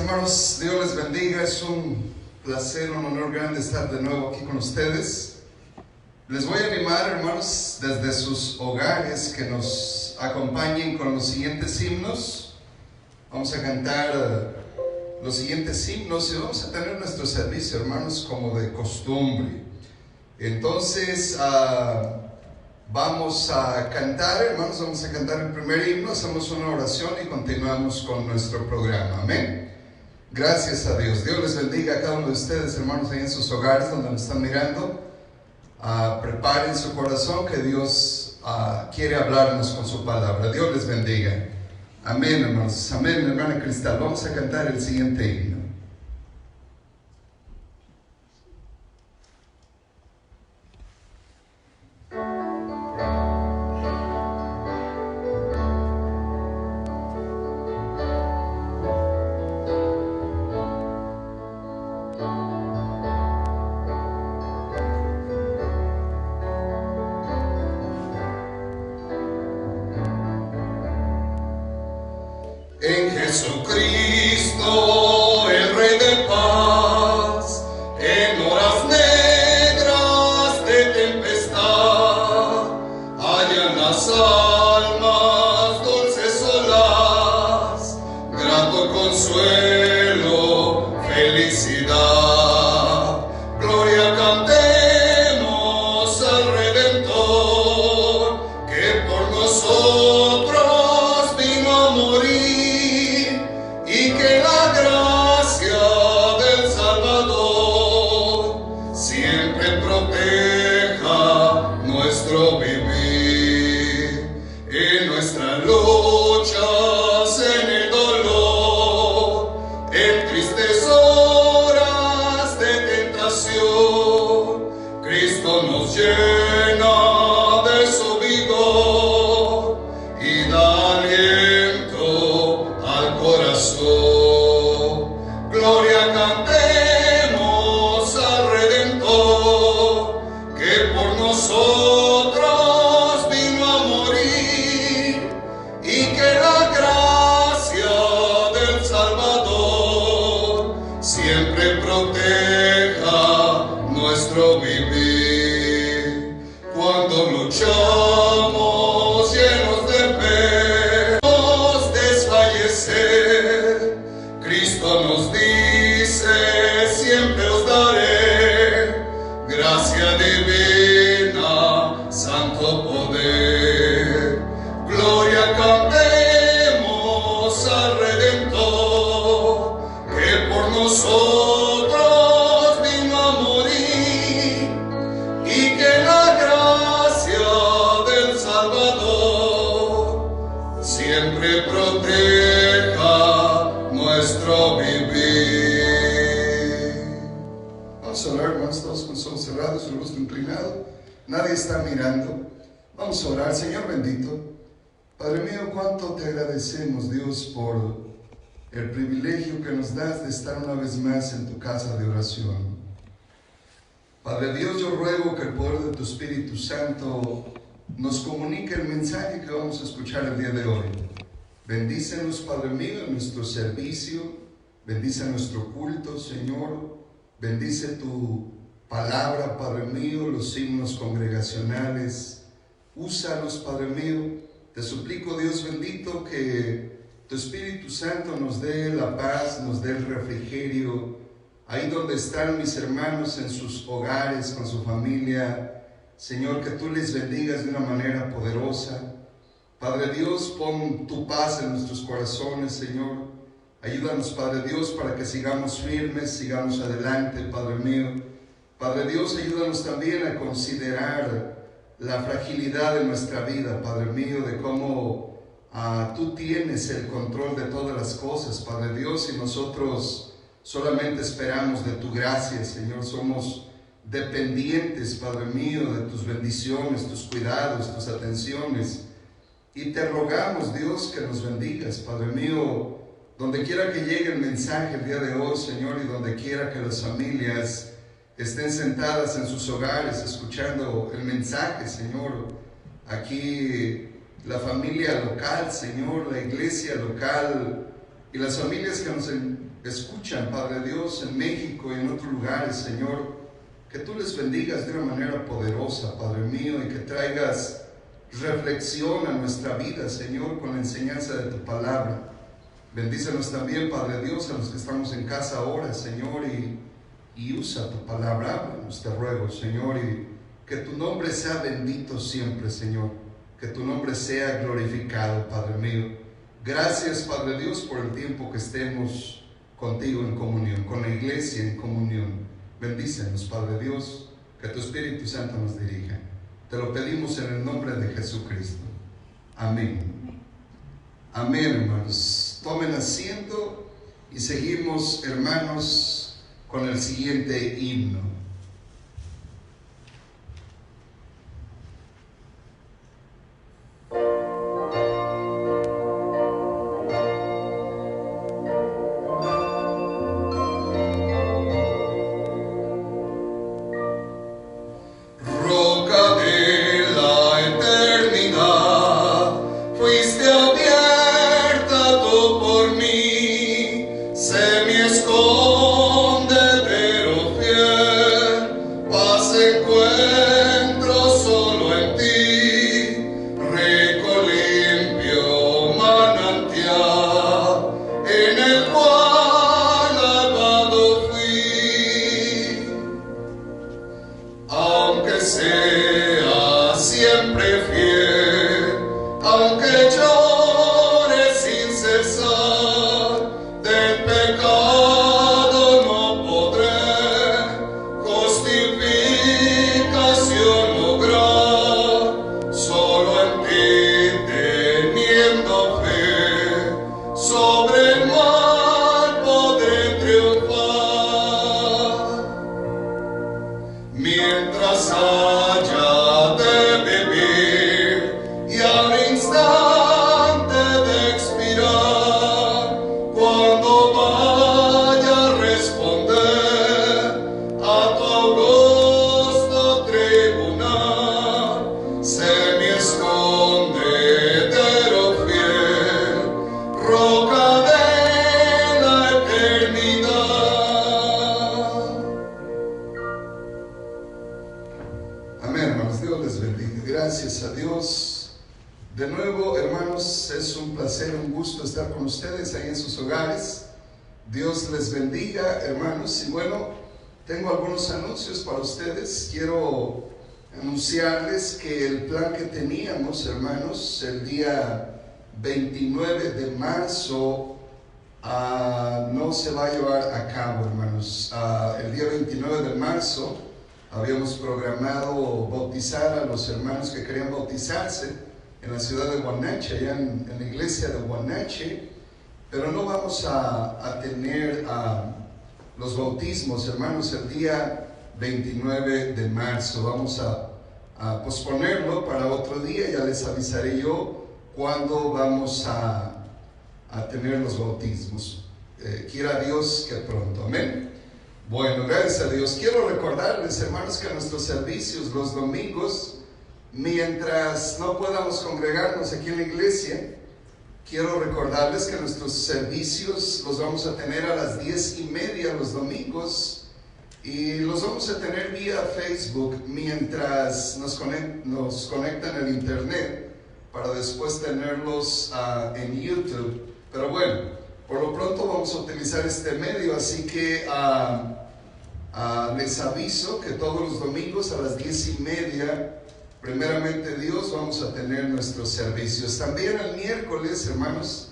hermanos, Dios les bendiga. Es un placer, un honor grande estar de nuevo aquí con ustedes. Les voy a animar, hermanos, desde sus hogares que nos acompañen con los siguientes himnos. Vamos a cantar los siguientes himnos y vamos a tener nuestro servicio, hermanos, como de costumbre. Entonces, vamos a cantar, hermanos, vamos a cantar el primer himno, hacemos una oración y continuamos con nuestro programa. Amén. Gracias a Dios. Dios les bendiga a cada uno de ustedes, hermanos, ahí en sus hogares donde nos están mirando. Preparen su corazón que Dios quiere hablarnos con su palabra. Dios les bendiga. Amén, hermanos. Amén, hermana Cristal. Vamos a cantar el siguiente himno. En Jesucristo, el Rey de paz, en horas negras de tempestad, hallan las almas dulces solaz, grato consuelo, felicidad. Gloria cantemos al Redentor, que por nosotros vino a morir. Y que la gracia del Salvador siempre proteja nuestro vivir. En nuestras luchas, en el dolor, en tristes horas de tentación, Cristo nos llena de su vigor y da aliento al corazón. Gloria cantemos al Redentor, que por nosotros vino a morir, y que la gracia del Salvador siempre proteja nuestro vivir. Cuando luchamos llenos de fe, desfallecer, Cristo nos dice: siempre os daré gracia divina, santo poder. Gloria cantemos al Redentor, que por nosotros vino a morir, y que la gracia del Salvador siempre proteja nuestro vivir. Vamos a orar, hermanos, todos con los ojos cerrados, el rostro inclinado. Nadie está mirando. Vamos a orar. Señor bendito, Padre mío, cuánto te agradecemos, Dios, por el privilegio que nos das de estar una vez más en tu casa de oración. Padre Dios, yo ruego que el poder de tu Espíritu Santo nos comunique el mensaje que vamos a escuchar el día de hoy. Bendícenos, Padre mío, en nuestro servicio, bendice nuestro culto, Señor, bendice tu palabra, Padre mío, los himnos congregacionales, úsalos, Padre mío. Te suplico, Dios bendito, que tu Espíritu Santo nos dé la paz, nos dé el refrigerio, ahí donde están mis hermanos en sus hogares, con su familia. Señor, que tú les bendigas de una manera poderosa. Padre Dios, pon tu paz en nuestros corazones, Señor. Ayúdanos, Padre Dios, para que sigamos firmes, sigamos adelante, Padre mío. Padre Dios, ayúdanos también a considerar la fragilidad de nuestra vida, Padre mío, de cómo tú tienes el control de todas las cosas, Padre Dios, y nosotros solamente esperamos de tu gracia, Señor. Somos dependientes, Padre mío, de tus bendiciones, tus cuidados, tus atenciones. Y te rogamos, Dios, que nos bendigas, Padre mío, donde quiera que llegue el mensaje el día de hoy, Señor, y donde quiera que las familias estén sentadas en sus hogares escuchando el mensaje, Señor. Aquí la familia local, Señor, la iglesia local y las familias que nos escuchan, Padre Dios, en México y en otros lugares, Señor, que tú les bendigas de una manera poderosa, Padre mío, y que traigas reflexión a nuestra vida, Señor, con la enseñanza de tu palabra. Bendícenos también, Padre Dios, a los que estamos en casa ahora, Señor, y usa tu palabra, háblanos, te ruego, Señor, y que tu nombre sea bendito siempre, Señor, que tu nombre sea glorificado, Padre mío. Gracias, Padre Dios, por el tiempo que estemos contigo en comunión, con la iglesia en comunión. Bendícenos, Padre Dios, que tu Espíritu Santo nos dirija. Te lo pedimos en el nombre de Jesucristo. Amén. Amén, hermanos. Tomen asiento y seguimos, hermanos, con el siguiente himno. Dios les bendiga, hermanos. Y bueno, tengo algunos anuncios para ustedes. Quiero anunciarles que el plan que teníamos, hermanos, el día 29 de marzo no se va a llevar a cabo, hermanos. El día 29 de marzo habíamos programado bautizar a los hermanos que querían bautizarse en la ciudad de Guanache, allá en la iglesia de Guanache. Pero no vamos a tener los bautismos, hermanos, el día 29 de marzo. Vamos a posponerlo para otro día. Ya les avisaré yo cuándo vamos a tener los bautismos. Quiera Dios que pronto. Amén. Bueno, gracias a Dios. Quiero recordarles, hermanos, que nuestros servicios los domingos, mientras no podamos congregarnos aquí en la iglesia, quiero recordarles que nuestros servicios los vamos a tener a las 10:30 los domingos y los vamos a tener vía Facebook mientras nos conectan al internet para después tenerlos en YouTube. Pero bueno, por lo pronto vamos a utilizar este medio, así que les aviso que todos los domingos a las 10:30 primeramente Dios, vamos a tener nuestros servicios. También el miércoles, hermanos,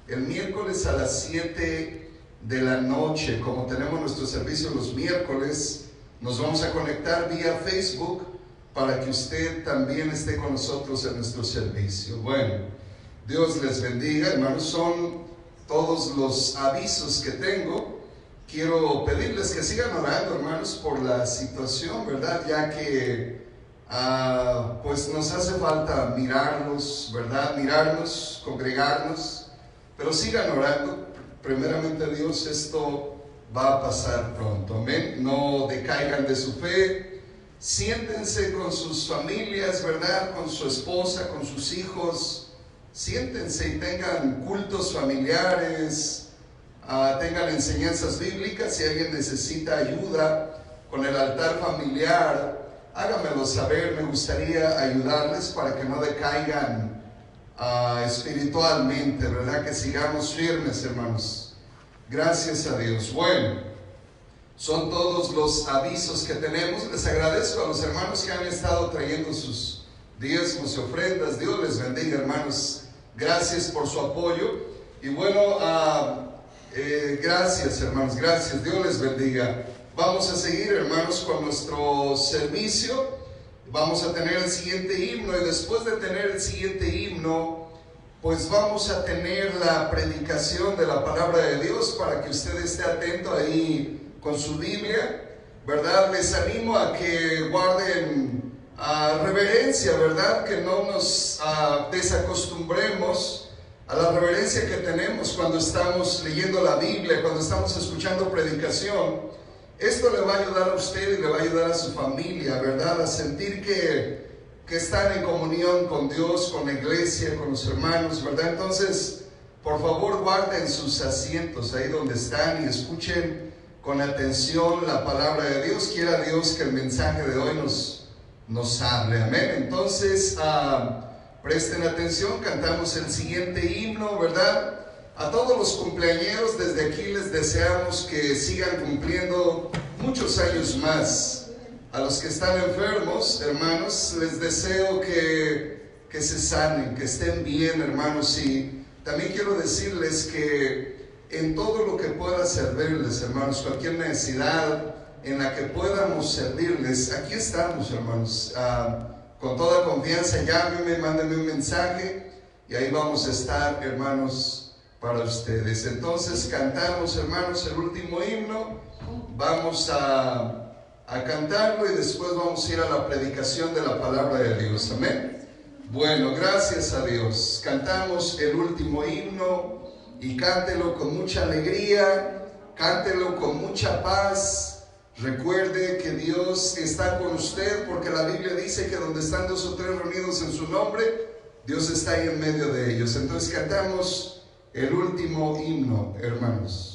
el miércoles a las 7 de la noche, como tenemos nuestro servicio los miércoles, nos vamos a conectar vía Facebook para que usted también esté con nosotros en nuestro servicio. Bueno, Dios les bendiga, hermanos. Son todos los avisos que tengo. Quiero pedirles que sigan orando, hermanos, por la situación, ¿verdad? Ya que pues nos hace falta mirarnos, ¿verdad? Mirarnos, congregarnos, pero sigan orando. Primeramente Dios, esto va a pasar pronto, amén. No decaigan de su fe, siéntense con sus familias, ¿verdad? Con su esposa, con sus hijos, siéntense y tengan cultos familiares, tengan enseñanzas bíblicas. Si alguien necesita ayuda con el altar familiar, háganmelo saber. Me gustaría ayudarles para que no decaigan espiritualmente, ¿verdad? Que sigamos firmes, hermanos. Gracias a Dios. Bueno, son todos los avisos que tenemos. Les agradezco a los hermanos que han estado trayendo sus diezmos y ofrendas. Dios les bendiga, hermanos. Gracias por su apoyo. Y bueno, gracias, hermanos. Gracias. Dios les bendiga. Vamos a seguir, hermanos, con nuestro servicio. Vamos a tener el siguiente himno, y después de tener el siguiente himno, pues vamos a tener la predicación de la palabra de Dios, para que usted esté atento ahí con su Biblia, ¿verdad? Les animo a que guarden reverencia, ¿verdad? Que no nos desacostumbremos a la reverencia que tenemos cuando estamos leyendo la Biblia, cuando estamos escuchando predicación. Esto le va a ayudar a usted y le va a ayudar a su familia, ¿verdad? A sentir que están en comunión con Dios, con la iglesia, con los hermanos, ¿verdad? Entonces, por favor, guarden sus asientos ahí donde están y escuchen con atención la palabra de Dios. Quiera Dios que el mensaje de hoy nos hable, amén. Entonces, presten atención, cantamos el siguiente himno, ¿verdad? A todos los cumpleañeros, desde aquí les deseamos que sigan cumpliendo muchos años más. A los que están enfermos, hermanos, les deseo que se sanen, que estén bien, hermanos. Y también quiero decirles que en todo lo que pueda servirles, hermanos, cualquier necesidad en la que podamos servirles, aquí estamos, hermanos. Con toda confianza, llámenme, mándenme un mensaje y ahí vamos a estar, hermanos, para ustedes. Entonces cantamos, hermanos, el último himno. Vamos a cantarlo y después vamos a ir a la predicación de la palabra de Dios, amén. Bueno, gracias a Dios. Cantamos el último himno y cántelo con mucha alegría, cántelo con mucha paz. Recuerde que Dios está con usted, porque la Biblia dice que donde están 2 o 3 reunidos en su nombre, Dios está ahí en medio de ellos. Entonces cantamos el último himno, hermanos.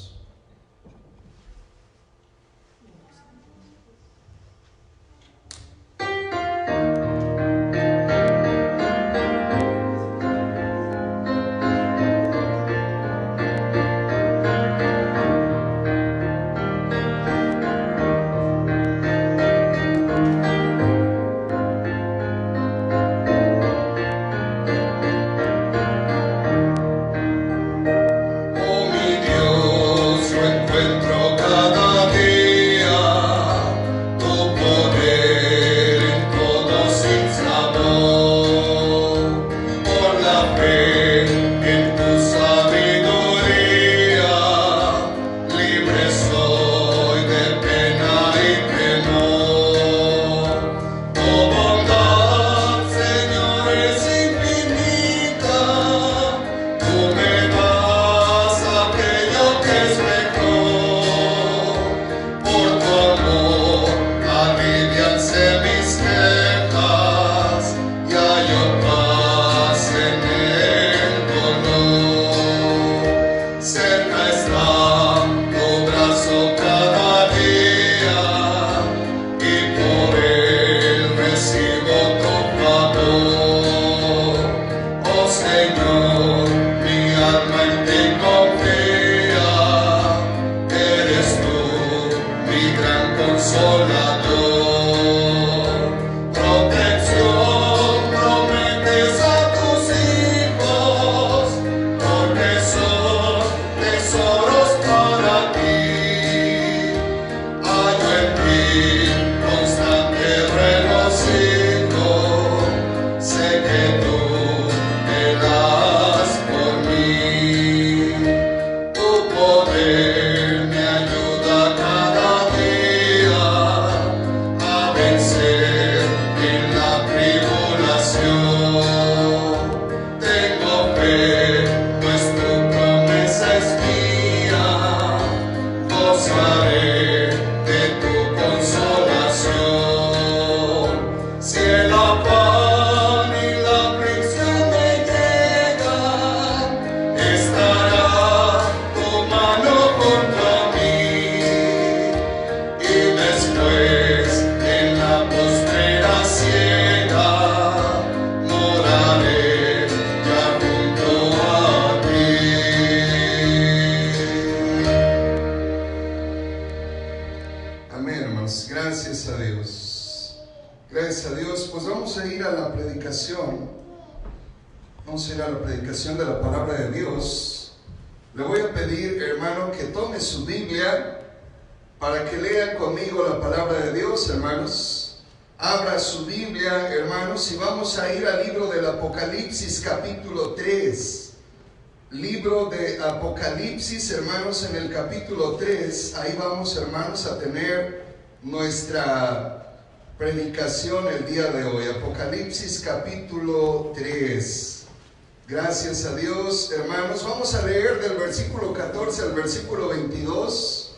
Amén, hermanos. Gracias a Dios. Gracias a Dios. Pues vamos a ir a la predicación. Vamos a ir a la predicación de la palabra de Dios. Le voy a pedir, hermano, que tome su Biblia para que lean conmigo la palabra de Dios, hermanos. Abra su Biblia, hermanos, y vamos a ir al libro del Apocalipsis, capítulo 3. Libro de Apocalipsis, hermanos, en el capítulo 3. Ahí vamos, hermanos, a tener nuestra predicación el día de hoy. Apocalipsis, capítulo 3. Gracias a Dios, hermanos. Vamos a leer del versículo 14 al versículo 22.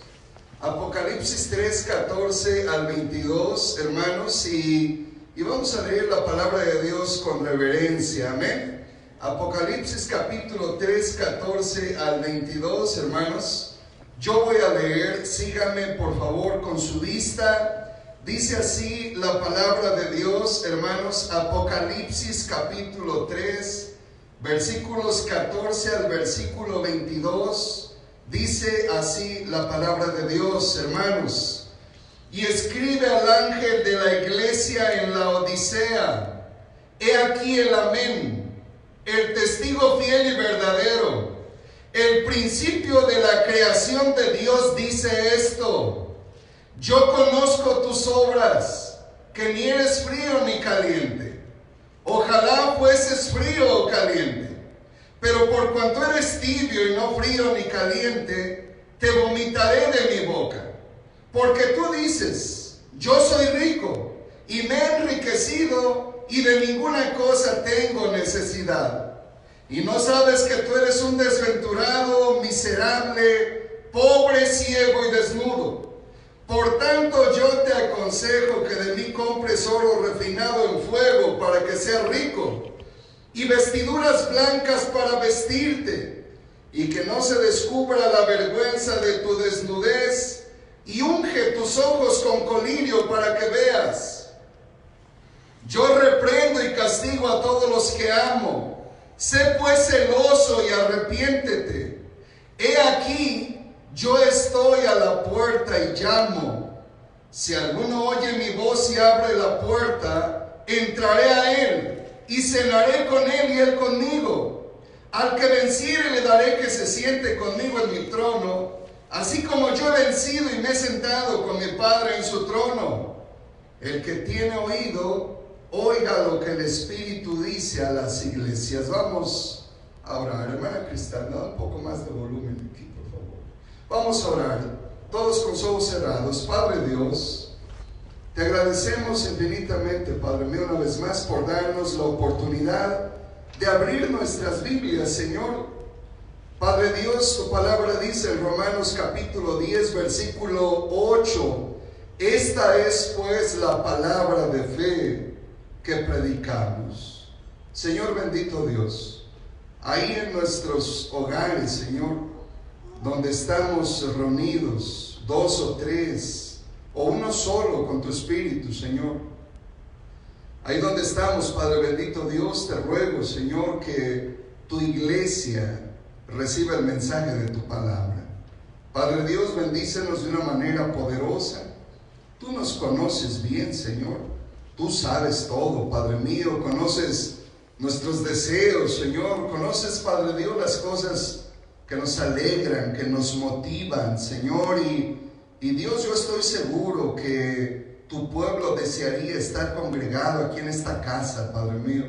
Apocalipsis 3, 14 al 22, hermanos, y vamos a leer la palabra de Dios con reverencia. Amén. Apocalipsis capítulo 3, 14 al 22, hermanos. Yo voy a leer, síganme por favor con su vista. Dice así la palabra de Dios, hermanos. Apocalipsis capítulo 3, versículos 14 al versículo 22. Dice así la palabra de Dios, hermanos. Y escribe al ángel de la iglesia en la Odisea: he aquí el amén, el testigo fiel y verdadero, el principio de la creación de Dios, dice esto: yo conozco tus obras, que ni eres frío ni caliente. Ojalá fueses frío o caliente, pero por cuanto eres tibio y no frío ni caliente, te vomitaré de mi boca. Porque tú dices: yo soy rico y me he enriquecido y de ninguna cosa tengo necesidad. Y no sabes que tú eres un desventurado, miserable, pobre, ciego y desnudo. Por tanto yo te aconsejo que de mí compres oro refinado en fuego para que seas rico, y vestiduras blancas para vestirte, y que no se descubra la vergüenza de tu desnudez, y unge tus ojos con colirio para que veas. Yo reprendo y castigo a todos los que amo. Sé pues celoso y arrepiéntete. He aquí, yo estoy a la puerta y llamo. Si alguno oye mi voz y abre la puerta, entraré a él y cenaré con él y él conmigo. Al que venciere le daré que se siente conmigo en mi trono, así como yo he vencido y me he sentado con mi Padre en su trono. El que tiene oído, oiga lo que el Espíritu dice a las iglesias. Vamos a orar. Hermana Cristal, da un poco más de volumen aquí, por favor. Vamos a orar, todos con los ojos cerrados. Padre Dios, te agradecemos infinitamente, Padre mío, una vez más por darnos la oportunidad de abrir nuestras Biblias, Señor. Padre Dios, tu palabra dice en Romanos capítulo 10, versículo 8: esta es pues la palabra de fe que predicamos. Señor bendito Dios, ahí en nuestros hogares, Señor, donde estamos reunidos, 2 o 3, o uno solo con tu Espíritu, Señor, ahí donde estamos, Padre bendito Dios, te ruego, Señor, que tu iglesia reciba el mensaje de tu palabra. Padre Dios, bendícenos de una manera poderosa. Tú nos conoces bien, Señor. Tú sabes todo, Padre mío. Conoces nuestros deseos, Señor. Conoces, Padre Dios, las cosas que nos alegran, que nos motivan, Señor. Y Dios, yo estoy seguro que tu pueblo desearía estar congregado aquí en esta casa, Padre mío.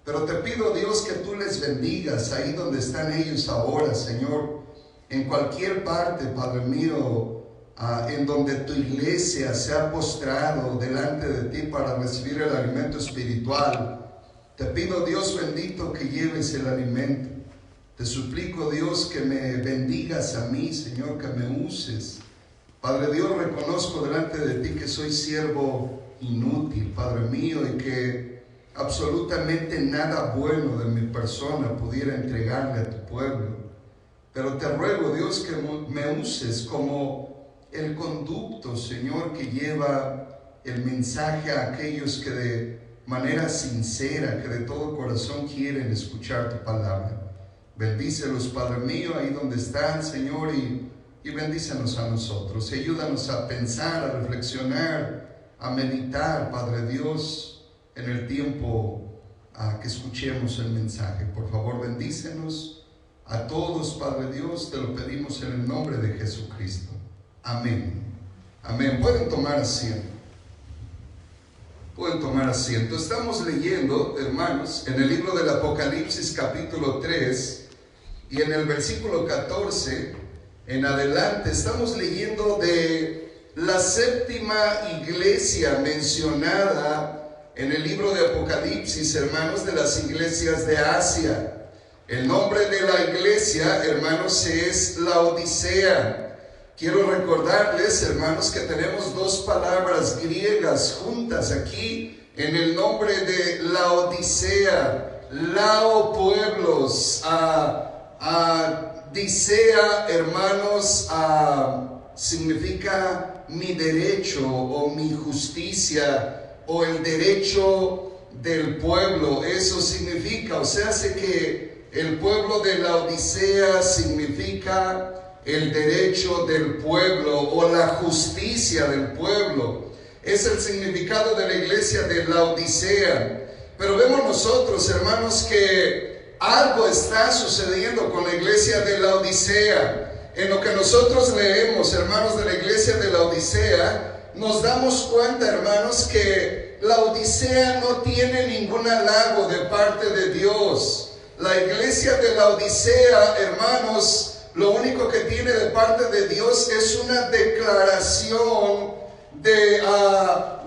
Pero te pido, Dios, que tú les bendigas ahí donde están ellos ahora, Señor. En cualquier parte, Padre mío, en donde tu iglesia se ha postrado delante de ti para recibir el alimento espiritual. Te pido, Dios bendito, que lleves el alimento. Te suplico, Dios, que me bendigas a mí, Señor, que me uses. Padre Dios, reconozco delante de ti que soy siervo inútil, Padre mío, y que absolutamente nada bueno de mi persona pudiera entregarle a tu pueblo. Pero te ruego, Dios, que me uses como el conducto, Señor, que lleva el mensaje a aquellos que de manera sincera, que de todo corazón quieren escuchar tu palabra. Bendícelos, Padre mío, ahí donde están, Señor, y y bendícenos a nosotros. Y ayúdanos a pensar, a reflexionar, a meditar, Padre Dios, en el tiempo que escuchemos el mensaje. Por favor, bendícenos a todos, Padre Dios, te lo pedimos en el nombre de Jesucristo. Amén. Amén. Pueden tomar asiento. Pueden tomar asiento. Estamos leyendo, hermanos, en el libro del Apocalipsis capítulo 3 y en el versículo 14 en adelante. Estamos leyendo de la séptima iglesia mencionada en el libro de Apocalipsis, hermanos, de las iglesias de Asia. El nombre de la iglesia, hermanos, es Laodicea. Quiero recordarles, hermanos, que tenemos dos palabras griegas juntas aquí en el nombre de Laodicea. Lao, pueblos, Dicea, hermanos, significa mi derecho o mi justicia o el derecho del pueblo. Eso significa, o sea, hace que el pueblo de Laodicea significa el derecho del pueblo o la justicia del pueblo. Es el significado de la iglesia de Laodicea. Pero vemos nosotros, hermanos, que algo está sucediendo con la iglesia de Laodicea. En lo que nosotros leemos, hermanos, de la iglesia de Laodicea, nos damos cuenta, hermanos, que Laodicea no tiene ningún halago de parte de Dios. La iglesia de Laodicea, hermanos, lo único que tiene de parte de Dios es una declaración de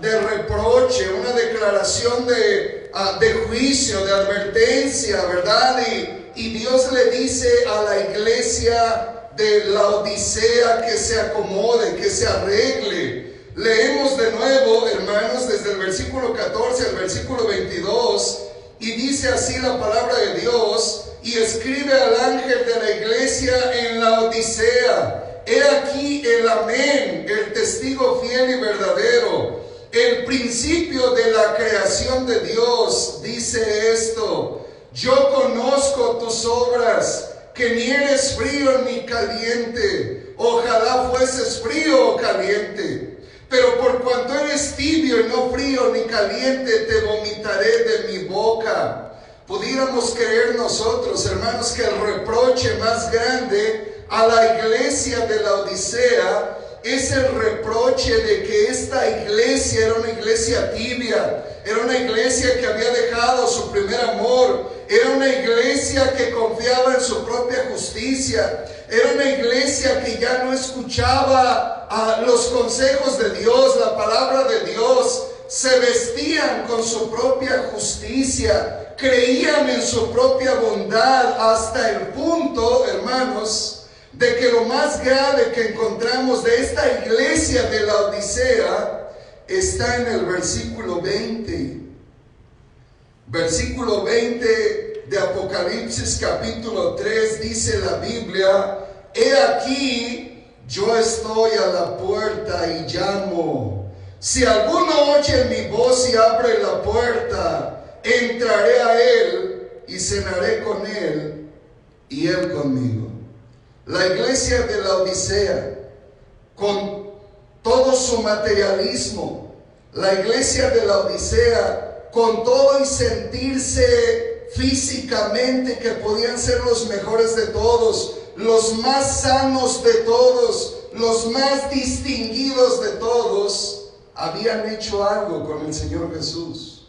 reproche, una declaración de juicio, de advertencia, ¿verdad? Y Dios le dice a la iglesia de Laodicea que se acomode, que se arregle. Leemos de nuevo, hermanos, desde el versículo 14 al versículo 22, y dice así la palabra de Dios: y escribe al ángel de la iglesia en Laodicea: he aquí el amén, el testigo fiel y verdadero, el principio de la creación de Dios, dice esto: yo conozco tus obras, que ni eres frío ni caliente. Ojalá fueses frío o caliente. Pero por cuanto eres tibio y no frío ni caliente, te vomitaré de mi boca. Pudiéramos creer nosotros, hermanos, que el reproche más grande a la iglesia de Laodicea es el reproche de que esta iglesia era una iglesia tibia, era una iglesia que había dejado su primer amor, era una iglesia que confiaba en su propia justicia, era una iglesia que ya no escuchaba los consejos de Dios, la palabra de Dios. Se vestían con su propia justicia, creían en su propia bondad, hasta el punto, hermanos, de que lo más grave que encontramos de esta iglesia de Laodicea está en el versículo 20. Versículo 20 de Apocalipsis capítulo 3, dice la Biblia: he aquí, yo estoy a la puerta y llamo. Si alguno oye mi voz y abre la puerta, entraré a él y cenaré con él y él conmigo. La iglesia de Laodicea, con todo su materialismo, la iglesia de Laodicea, con todo y sentirse físicamente que podían ser los mejores de todos, los más sanos de todos, los más distinguidos de todos, habían hecho algo con el Señor Jesús.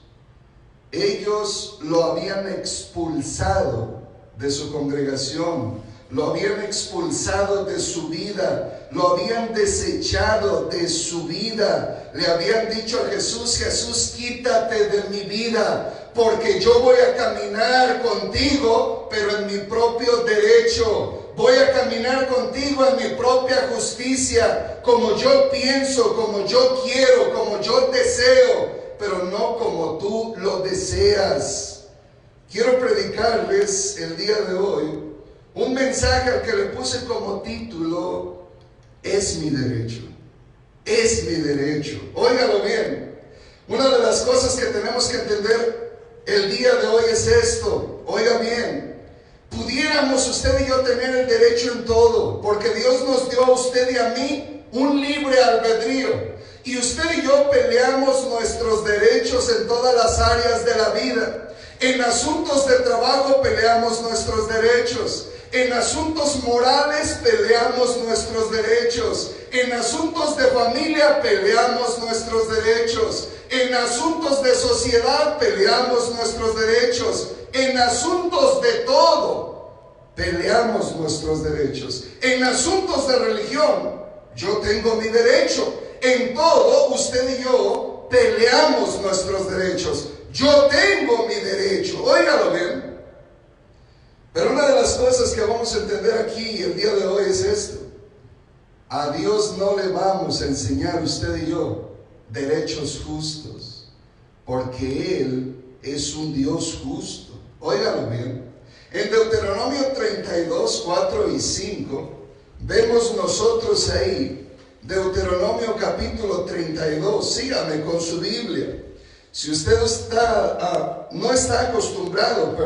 Ellos lo habían expulsado de su congregación, lo habían expulsado de su vida, lo habían desechado de su vida. Le habían dicho a Jesús: Jesús, quítate de mi vida, porque yo voy a caminar contigo, pero en mi propio derecho. Voy a caminar contigo en mi propia justicia, como yo pienso, como yo quiero, como yo deseo, pero no como tú lo deseas. Quiero predicarles el día de hoy un mensaje al que le puse como título: es mi derecho. Es mi derecho. Óigalo bien. Una de las cosas que tenemos que entender el día de hoy es esto. Oiga bien. pudiéramos usted y yo tener el derecho en todo, porque Dios nos dio a usted y a mí un libre albedrío. Y usted y yo peleamos nuestros derechos en todas las áreas de la vida. En asuntos de trabajo peleamos nuestros derechos. En asuntos morales peleamos nuestros derechos. En asuntos de familia peleamos nuestros derechos. En asuntos de sociedad peleamos nuestros derechos. En asuntos de todo peleamos nuestros derechos. En asuntos de religión, yo tengo mi derecho. En todo, usted y yo peleamos nuestros derechos. Yo tengo mi derecho. Óigalo bien. Pero una de las cosas que vamos a entender aquí el día de hoy es esto. A Dios no le vamos a enseñar usted y yo derechos justos, porque Él es un Dios justo. Óigalo bien. En Deuteronomio 32, 4 y 5, vemos nosotros ahí, Deuteronomio capítulo 32, sígame con su Biblia. Si usted no está acostumbrado,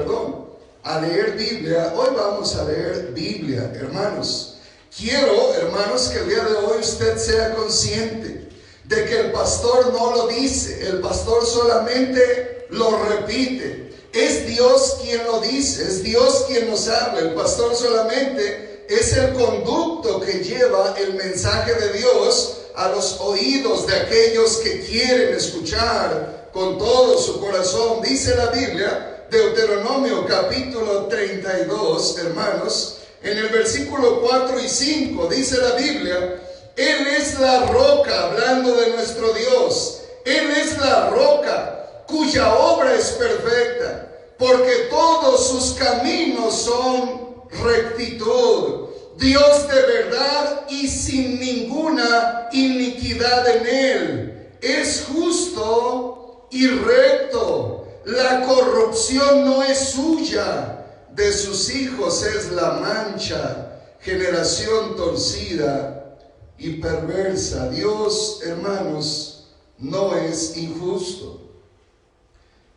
a leer Biblia, hoy vamos a leer Biblia, hermanos. Quiero, hermanos, que el día de hoy usted sea consciente de que el pastor no lo dice, el pastor solamente lo repite. Es Dios quien lo dice, es Dios quien nos habla. El pastor solamente es el conducto que lleva el mensaje de Dios a los oídos de aquellos que quieren escuchar con todo su corazón. Dice la Biblia, Deuteronomio capítulo 32, hermanos, en el versículo 4 y 5, dice la Biblia, Él es la roca, hablando de nuestro Dios. Él es la roca cuya obra es perfecta, porque todos sus caminos son rectitud. Dios de verdad y sin ninguna iniquidad en Él. Es justo y recto. La corrupción no es suya. De sus hijos es la mancha. Generación torcida y perversa. Dios, hermanos, no es injusto.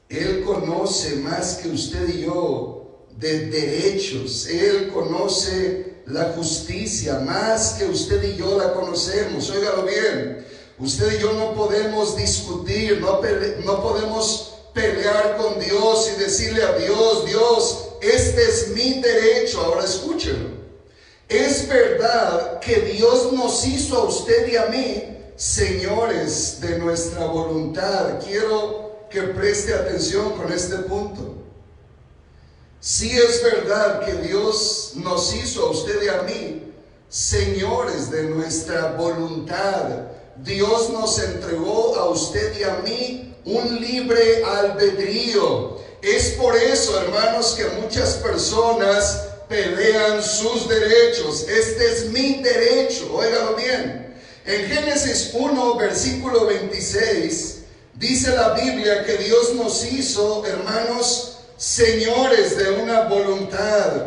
Él conoce más que usted y yo de derechos. Él conoce la justicia más que usted y yo la conocemos. Óigalo bien. Usted y yo no podemos discutir, no podemos pelear con Dios y decirle a Dios, Dios, este es mi derecho. Ahora escúchelo. Es verdad que Dios nos hizo a usted y a mí señores de nuestra voluntad. Quiero que preste atención con este punto. Sí es verdad que Dios nos hizo a usted y a mí señores de nuestra voluntad. Dios nos entregó a usted y a mí un libre albedrío. Es por eso, hermanos, que muchas personas pelean sus derechos. Este es mi derecho, óigalo bien. En Génesis 1, versículo 26, dice la Biblia que Dios nos hizo, hermanos, señores de una voluntad.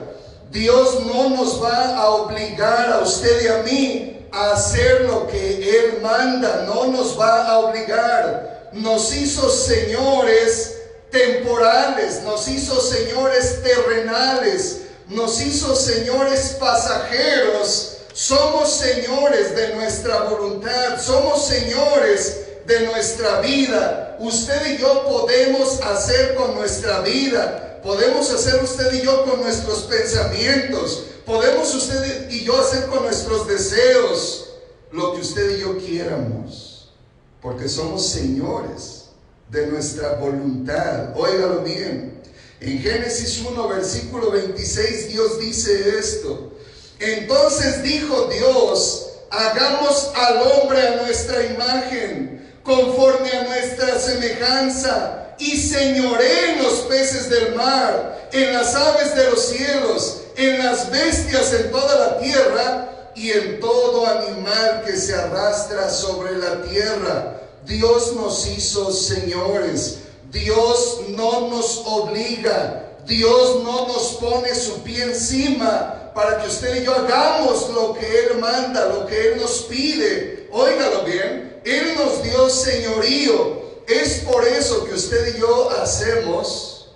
Dios no nos va a obligar a usted y a mí a hacer lo que Él manda. No nos va a obligar. Nos hizo señores temporales, nos hizo señores terrenales, nos hizo señores pasajeros. Somos señores de nuestra voluntad, somos señores de nuestra vida. Usted y yo podemos hacer con nuestra vida, podemos hacer usted y yo con nuestros pensamientos, podemos usted y yo hacer con nuestros deseos lo que usted y yo quieramos, porque somos señores de nuestra voluntad. Óigalo bien. En Génesis 1, versículo 26, Dios dice esto: entonces dijo Dios, hagamos al hombre a nuestra imagen, conforme a nuestra semejanza, y señoree en los peces del mar, en las aves de los cielos, en las bestias en toda la tierra, y en todo animal que se arrastra sobre la tierra. Dios nos hizo señores. Dios no nos obliga. Dios no nos pone su pie encima para que usted y yo hagamos lo que Él manda, lo que Él nos pide. Óigalo bien. Él nos dio señorío. Es por eso que usted y yo hacemos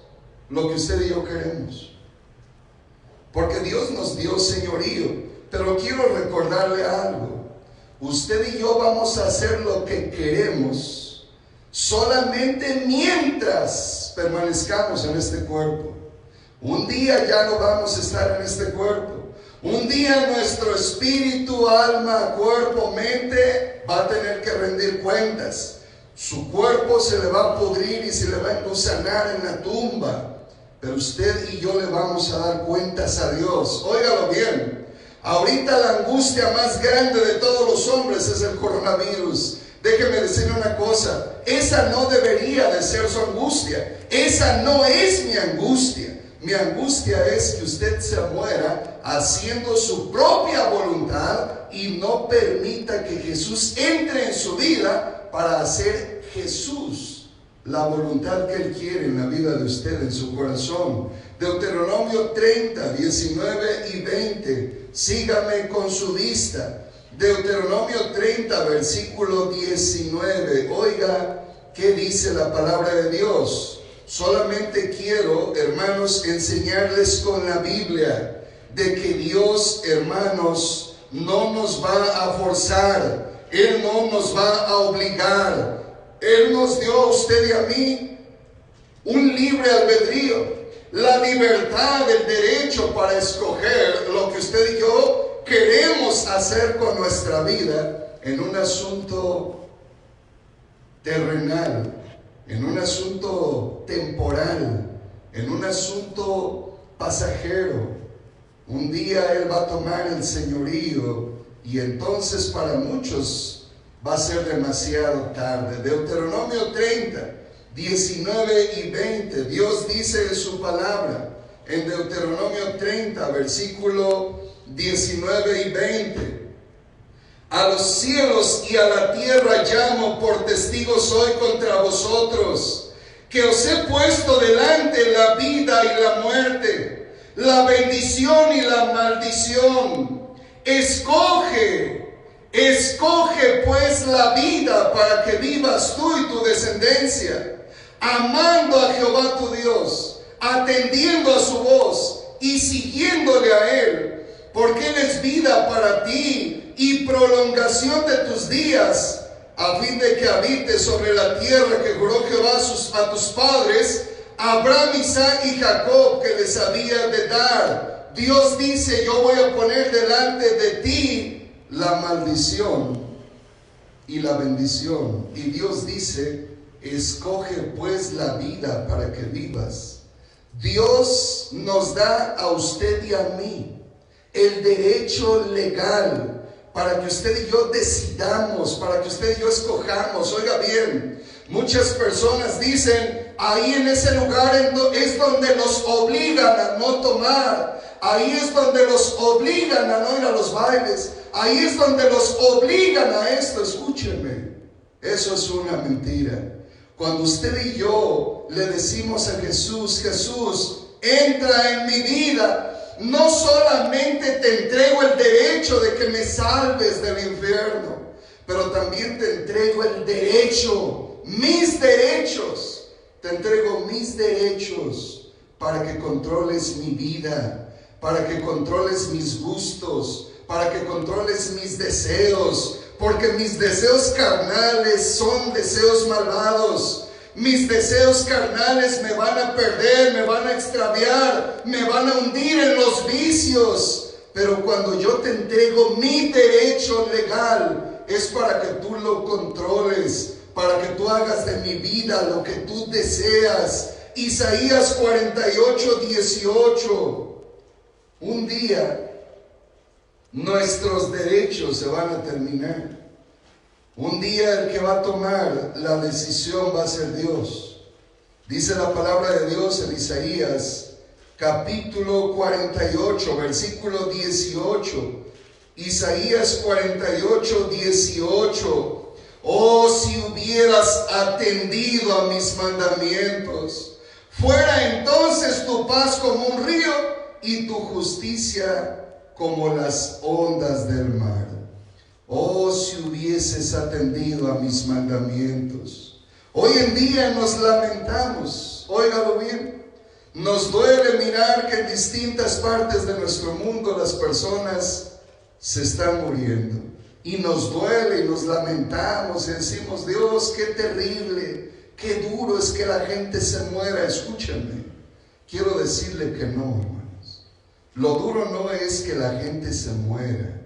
lo que usted y yo queremos. porque Dios nos dio señorío. Pero quiero recordarle algo. Usted y yo vamos a hacer lo que queremos solamente mientras permanezcamos en este cuerpo. Un día ya no vamos a estar en este cuerpo. Un día nuestro espíritu, alma, cuerpo, mente va a tener que rendir cuentas. Su cuerpo se le va a pudrir y se le va a engusanar en la tumba. Pero usted y yo le vamos a dar cuentas a Dios. Óigalo bien. Ahorita la angustia más grande de todos los hombres es el coronavirus. Déjeme decirle una cosa. Esa no debería de ser su angustia. Esa no es mi angustia. Mi angustia es que usted se muera haciendo su propia voluntad y no permita que Jesús entre en su vida para hacer Jesús la voluntad que Él quiere en la vida de usted, en su corazón. Deuteronomio 30, 19 y 20. Sígame con su vista. Deuteronomio 30, versículo 19. Oiga qué dice la palabra de Dios. Solamente quiero, hermanos, enseñarles con la Biblia de que Dios, hermanos, no nos va a forzar. Él no nos va a obligar. Él nos dio a usted y a mí un libre albedrío, la libertad, el derecho para escoger lo que usted y yo queremos hacer con nuestra vida en un asunto terrenal, en un asunto temporal, en un asunto pasajero. Un día Él va a tomar el señorío y entonces para muchos va a ser demasiado tarde. Deuteronomio 30, 19 y 20. Dios dice en su palabra, en Deuteronomio 30, versículo 19 y 20. A los cielos y a la tierra llamo, por testigo soy contra vosotros, que os he puesto delante la vida y la muerte, la bendición y la maldición. Escoge pues la vida para que vivas tú y tu descendencia, amando a Jehová tu Dios, atendiendo a su voz y siguiéndole a Él, porque Él es vida para ti y prolongación de tus días, a fin de que habites sobre la tierra que juró Jehová a tus padres, Abraham, Isaac y Jacob, que les había de dar. Dios dice: yo voy a poner delante de ti la maldición y la bendición. Y Dios dice: escoge pues la vida para que vivas. Dios nos da a usted y a mí el derecho legal para que usted y yo decidamos, para que usted y yo escojamos. Oiga bien, muchas personas dicen: ahí en ese lugar es donde los obligan a no tomar, ahí es donde los obligan a no ir a los bailes, ahí es donde los obligan a esto. Escúcheme, eso es una mentira. Cuando usted y yo le decimos a Jesús: Jesús, entra en mi vida, no solamente te entrego el derecho de que me salves del infierno, pero también te entrego el derecho, mis derechos. Te entrego mis derechos para que controles mi vida, para que controles mis gustos, para que controles mis deseos, porque mis deseos carnales son deseos malvados. Mis deseos carnales me van a perder, me van a extraviar, me van a hundir en los vicios. Pero cuando yo te entrego mi derecho legal, es para que tú lo controles, para que tú hagas de mi vida lo que tú deseas. Isaías 48, 18. Un día nuestros derechos se van a terminar. Un día el que va a tomar la decisión va a ser Dios. Dice la palabra de Dios en Isaías capítulo 48, versículo 18. Isaías 48, 18. Oh, si hubieras atendido a mis mandamientos, fuera entonces tu paz como un río y tu justicia como las ondas del mar. Oh, si hubieses atendido a mis mandamientos. Hoy en día nos lamentamos, óigalo bien, Nos duele mirar que en distintas partes de nuestro mundo las personas se están muriendo. Y nos duele y nos lamentamos y decimos, Dios, qué terrible, qué duro es que la gente se muera. Escúchenme, quiero decirle que no, hermanos. Lo duro no es que la gente se muera.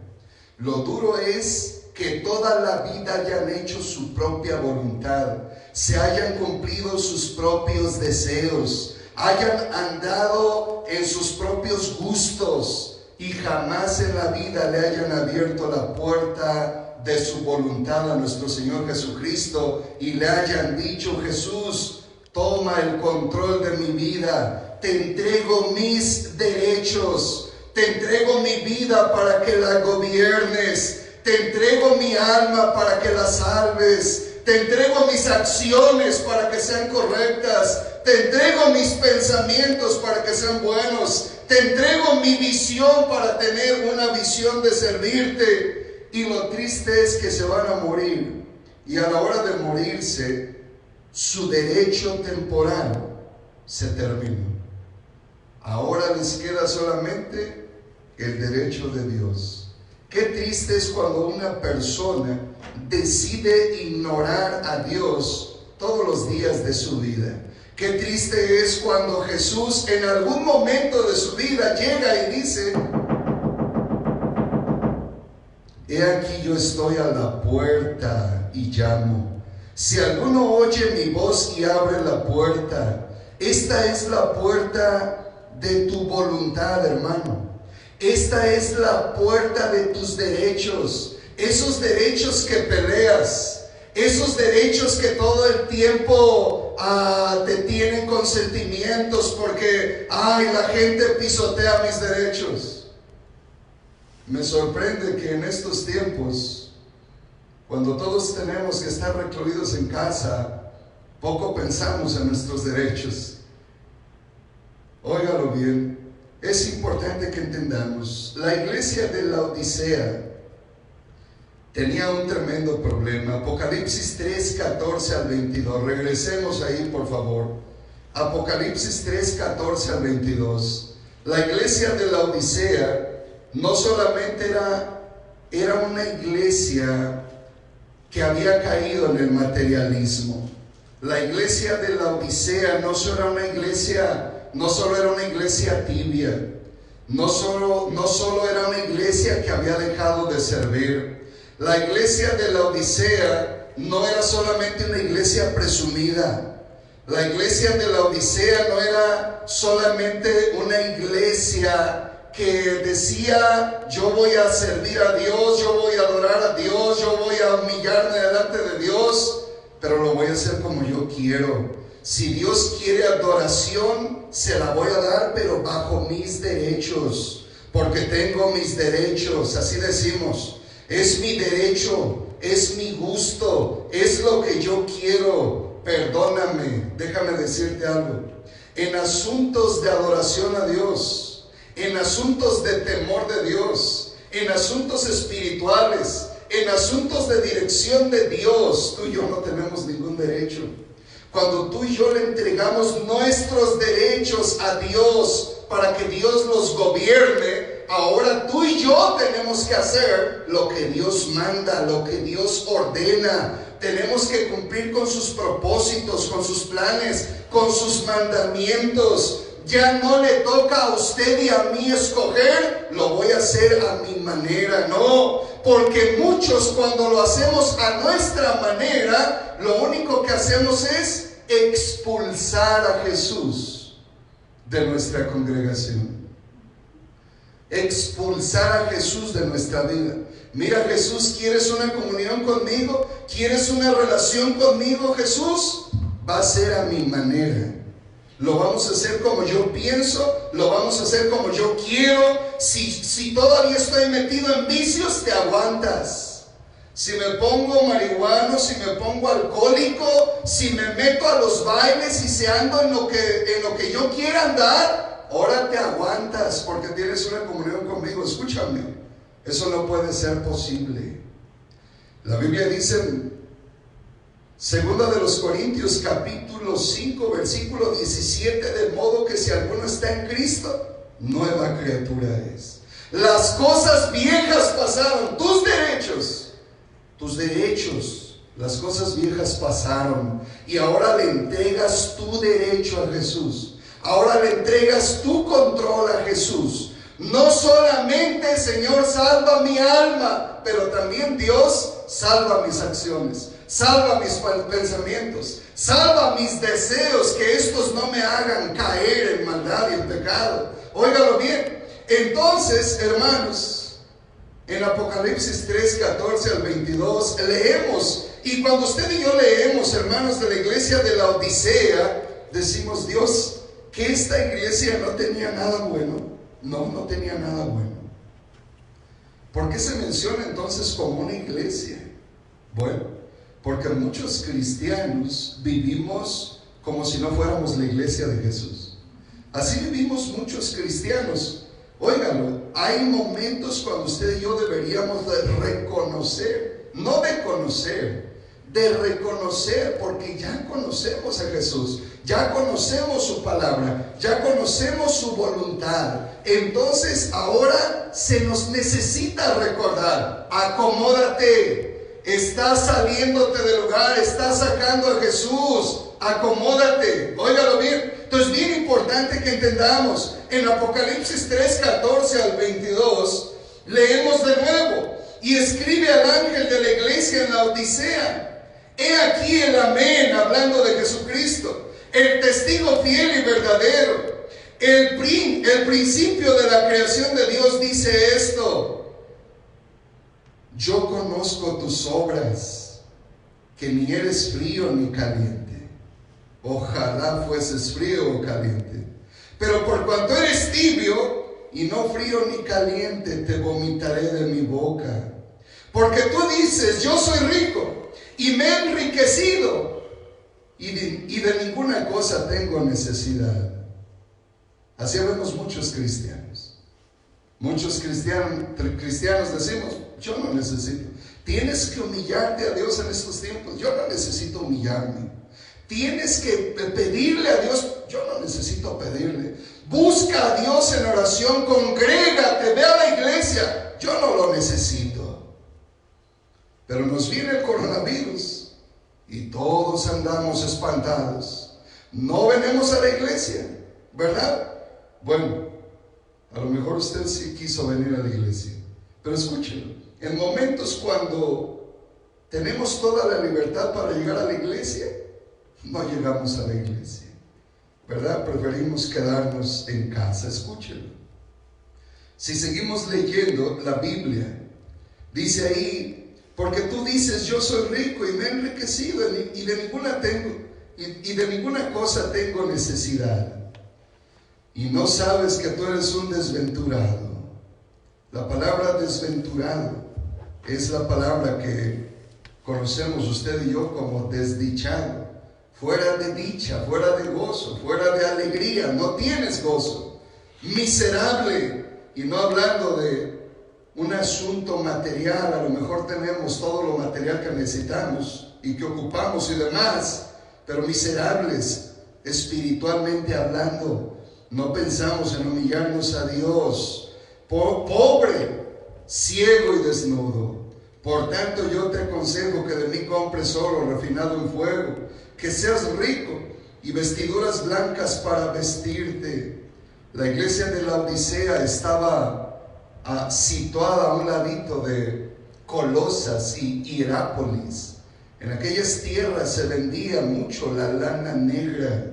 Lo duro es que toda la vida hayan hecho su propia voluntad, se hayan cumplido sus propios deseos, hayan andado en sus propios gustos y jamás en la vida le hayan abierto la puerta de su voluntad a nuestro Señor Jesucristo y le hayan dicho, Jesús, toma el control de mi vida, te entrego mis derechos, te entrego mi vida para que la gobiernes, te entrego mi alma para que la salves, te entrego mis acciones para que sean correctas, te entrego mis pensamientos para que sean buenos, te entrego mi visión para tener una visión de servirte. Y lo triste es que se van a morir, y a la hora de morirse, su derecho temporal se terminó. Ahora les queda solamente el derecho de Dios. Qué triste es cuando una persona decide ignorar a Dios todos los días de su vida. Qué triste es cuando Jesús en algún momento de su vida llega y dice, he aquí yo estoy a la puerta y llamo. Si alguno oye mi voz y abre la puerta, esta es la puerta de tu voluntad, hermano. Esta es la puerta de tus derechos, esos derechos que peleas, esos derechos que todo el tiempo te tienen con sentimientos porque, la gente pisotea mis derechos. Me sorprende que en estos tiempos, cuando todos tenemos que estar recluidos en casa, poco pensamos en nuestros derechos. Óigalo bien. Es importante que entendamos, la iglesia de Laodicea tenía un tremendo problema. Apocalipsis 3, 14 al 22. Regresemos ahí, por favor. Apocalipsis 3, 14 al 22. La iglesia de Laodicea no solamente era una iglesia que había caído en el materialismo. La iglesia de Laodicea no solo era una iglesia tibia, no solo era una iglesia que había dejado de servir. La iglesia de Laodicea no era solamente una iglesia presumida. La iglesia de Laodicea no era solamente una iglesia que decía, yo voy a servir a Dios, yo voy a adorar a Dios, yo voy a humillarme delante de Dios, pero lo voy a hacer como yo quiero. Si Dios quiere adoración, se la voy a dar, pero bajo mis derechos, porque tengo mis derechos. Así decimos, es mi derecho, es mi gusto, es lo que yo quiero. Perdóname, déjame decirte algo. En asuntos de adoración a Dios, en asuntos de temor de Dios, en asuntos espirituales, en asuntos de dirección de Dios, tú y yo no tenemos ningún derecho. Cuando tú y yo le entregamos nuestros derechos a Dios para que Dios los gobierne, ahora tú y yo tenemos que hacer lo que Dios manda, lo que Dios ordena. Tenemos que cumplir con sus propósitos, con sus planes, con sus mandamientos. Ya no le toca a usted y a mí escoger, lo voy a hacer a mi manera. No, porque muchos cuando lo hacemos a nuestra manera, lo único que hacemos es expulsar a Jesús de nuestra congregación. Expulsar a Jesús de nuestra vida. Mira, Jesús, ¿quieres una comunión conmigo? ¿Quieres una relación conmigo, Jesús? Va a ser a mi manera. Lo vamos a hacer como yo pienso, lo vamos a hacer como yo quiero. Si todavía estoy metido en vicios, te aguantas. Si me pongo marihuano, si me pongo alcohólico, si me meto a los bailes y si ando en lo que yo quiera andar, ahora te aguantas porque tienes una comunión conmigo. Escúchame, eso no puede ser posible. La Biblia dice Segunda de los Corintios capítulo 5 versículo 17, de modo que si alguno está en Cristo, nueva criatura es. Las cosas viejas pasaron, tus derechos, las cosas viejas pasaron, y ahora le entregas tu derecho a Jesús. Ahora le entregas tu control a Jesús. No solamente, Señor, salva mi alma, pero también, Dios, salva mis acciones, salva mis pensamientos, salva mis deseos, que estos no me hagan caer en maldad y en pecado. Óigalo bien. Entonces, hermanos, en Apocalipsis 3, 14 al 22 leemos, y cuando usted y yo leemos, hermanos de la iglesia de la Odisea, decimos, Dios, que esta iglesia no tenía nada bueno. No tenía nada bueno. ¿Por qué se menciona entonces como una iglesia? Bueno, porque muchos cristianos vivimos como si no fuéramos la iglesia de Jesús. Así vivimos muchos cristianos. Óigalo, hay momentos cuando usted y yo deberíamos de reconocer, no de conocer, de reconocer, porque ya conocemos a Jesús, ya conocemos su palabra, ya conocemos su voluntad. Entonces ahora se nos necesita recordar, acomódate, estás saliéndote del lugar, estás sacando a Jesús, acomódate. Óigalo bien. Entonces, bien importante que entendamos, en Apocalipsis 3, 14 al 22, leemos de nuevo, y escribe al ángel de la iglesia en la Odisea: he aquí el amén, hablando de Jesucristo, el testigo fiel y verdadero, el principio de la creación de Dios, dice esto: yo conozco tus obras, que ni eres frío ni caliente. Ojalá fueses frío o caliente. Pero por cuanto eres tibio y no frío ni caliente, te vomitaré de mi boca. Porque tú dices, yo soy rico y me he enriquecido, y de ninguna cosa tengo necesidad. Así vemos muchos cristianos. Muchos cristianos decimos, yo no necesito. Tienes que humillarte a Dios en estos tiempos. Yo no necesito humillarme. Tienes que pedirle a Dios. Yo no necesito pedirle. Busca a Dios en oración, congrégate, ve a la iglesia. Yo no lo necesito. Pero nos viene el coronavirus y todos andamos espantados. No venimos a la iglesia, ¿verdad? Bueno, a lo mejor usted sí quiso venir a la iglesia, pero escúchelo, en momentos cuando tenemos toda la libertad para llegar a la iglesia, no llegamos a la iglesia, ¿verdad? Preferimos quedarnos en casa. Escúchelo. Si seguimos leyendo la Biblia, dice ahí, porque tú dices, yo soy rico y me he enriquecido y de ninguna cosa tengo necesidad. Y no sabes que tú eres un desventurado. La palabra desventurado es la palabra que conocemos usted y yo como desdichado. Fuera de dicha, fuera de gozo, fuera de alegría, no tienes gozo. Miserable, y no hablando de un asunto material, a lo mejor tenemos todo lo material que necesitamos y que ocupamos y demás, pero miserables espiritualmente hablando. No pensamos en humillarnos a Dios. Pobre, ciego y desnudo. Por tanto, yo te aconsejo que de mí compres oro refinado en fuego, que seas rico y vestiduras blancas para vestirte. La iglesia de la Odisea estaba situada a un ladito de Colosas y Hierápolis. En aquellas tierras se vendía mucho la lana negra,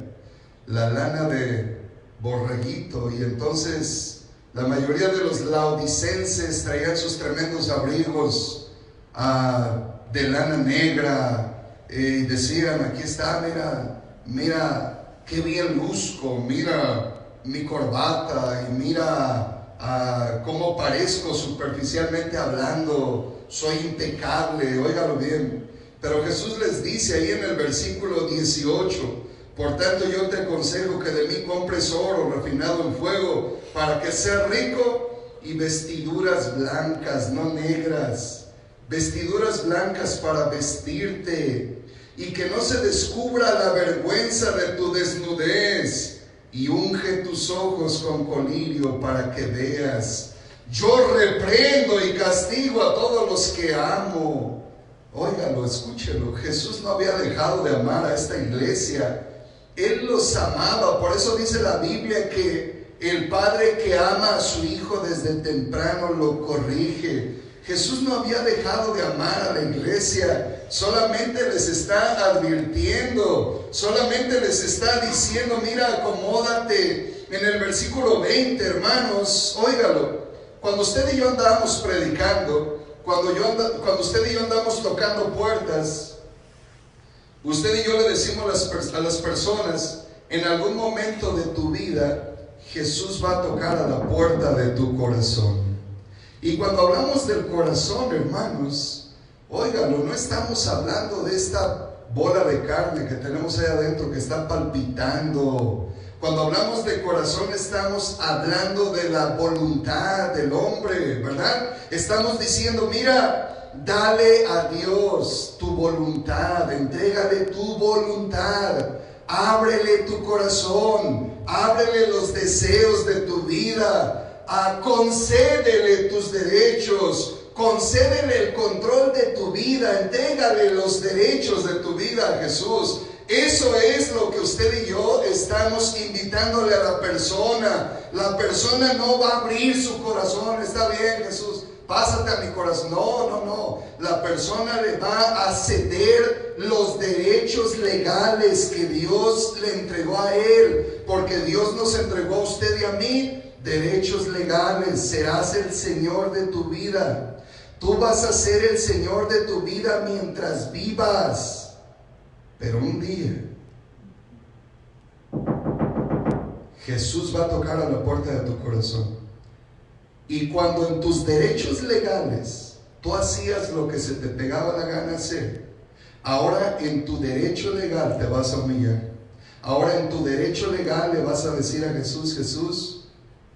la lana de borreguito, y entonces la mayoría de los laodicenses traían sus tremendos abrigos de lana negra, y decían, aquí está, mira qué bien luzco, mira mi corbata, y mira cómo parezco superficialmente hablando, soy impecable. Óigalo bien. Pero Jesús les dice ahí en el versículo 18, por tanto yo te aconsejo que de mí compres oro refinado en fuego, para que seas rico, y vestiduras blancas, no negras, vestiduras blancas para vestirte, y que no se descubra la vergüenza de tu desnudez, y unge tus ojos con colirio para que veas. Yo reprendo y castigo a todos los que amo. Óigalo, escúchelo. Jesús no había dejado de amar a esta iglesia. Él los amaba. Por eso dice la Biblia que el padre que ama a su hijo desde temprano lo corrige. Jesús no había dejado de amar a la iglesia. Solamente les está advirtiendo, solamente les está diciendo, mira, acomódate. En el versículo 20, hermanos, óigalo. Cuando usted y yo andamos predicando, cuando usted y yo andamos tocando puertas, usted y yo le decimos a las personas, en algún momento de tu vida, Jesús va a tocar a la puerta de tu corazón. Y cuando hablamos del corazón, hermanos, óigalo, no estamos hablando de esta bola de carne que tenemos ahí adentro que está palpitando. Cuando hablamos de corazón estamos hablando de la voluntad del hombre, ¿verdad? Estamos diciendo, mira, dale a Dios tu voluntad, entrégale tu voluntad, ábrele tu corazón, ábrele los deseos de tu vida, concédele tus derechos, concédele el control de tu vida, entrégale los derechos de tu vida a Jesús. Eso es lo que usted y yo estamos invitándole a la persona. La persona no va a abrir su corazón. Está bien, Jesús, pásate a mi corazón. No. La persona le va a ceder los derechos legales que Dios le entregó a él. Porque Dios nos entregó a usted y a mí derechos legales. Serás el Señor de tu vida. Tú vas a ser el Señor de tu vida mientras vivas. Pero un día Jesús va a tocar a la puerta de tu corazón. Y cuando en tus derechos legales tú hacías lo que se te pegaba la gana hacer, ahora en tu derecho legal te vas a humillar. Ahora en tu derecho legal le vas a decir a Jesús, Jesús,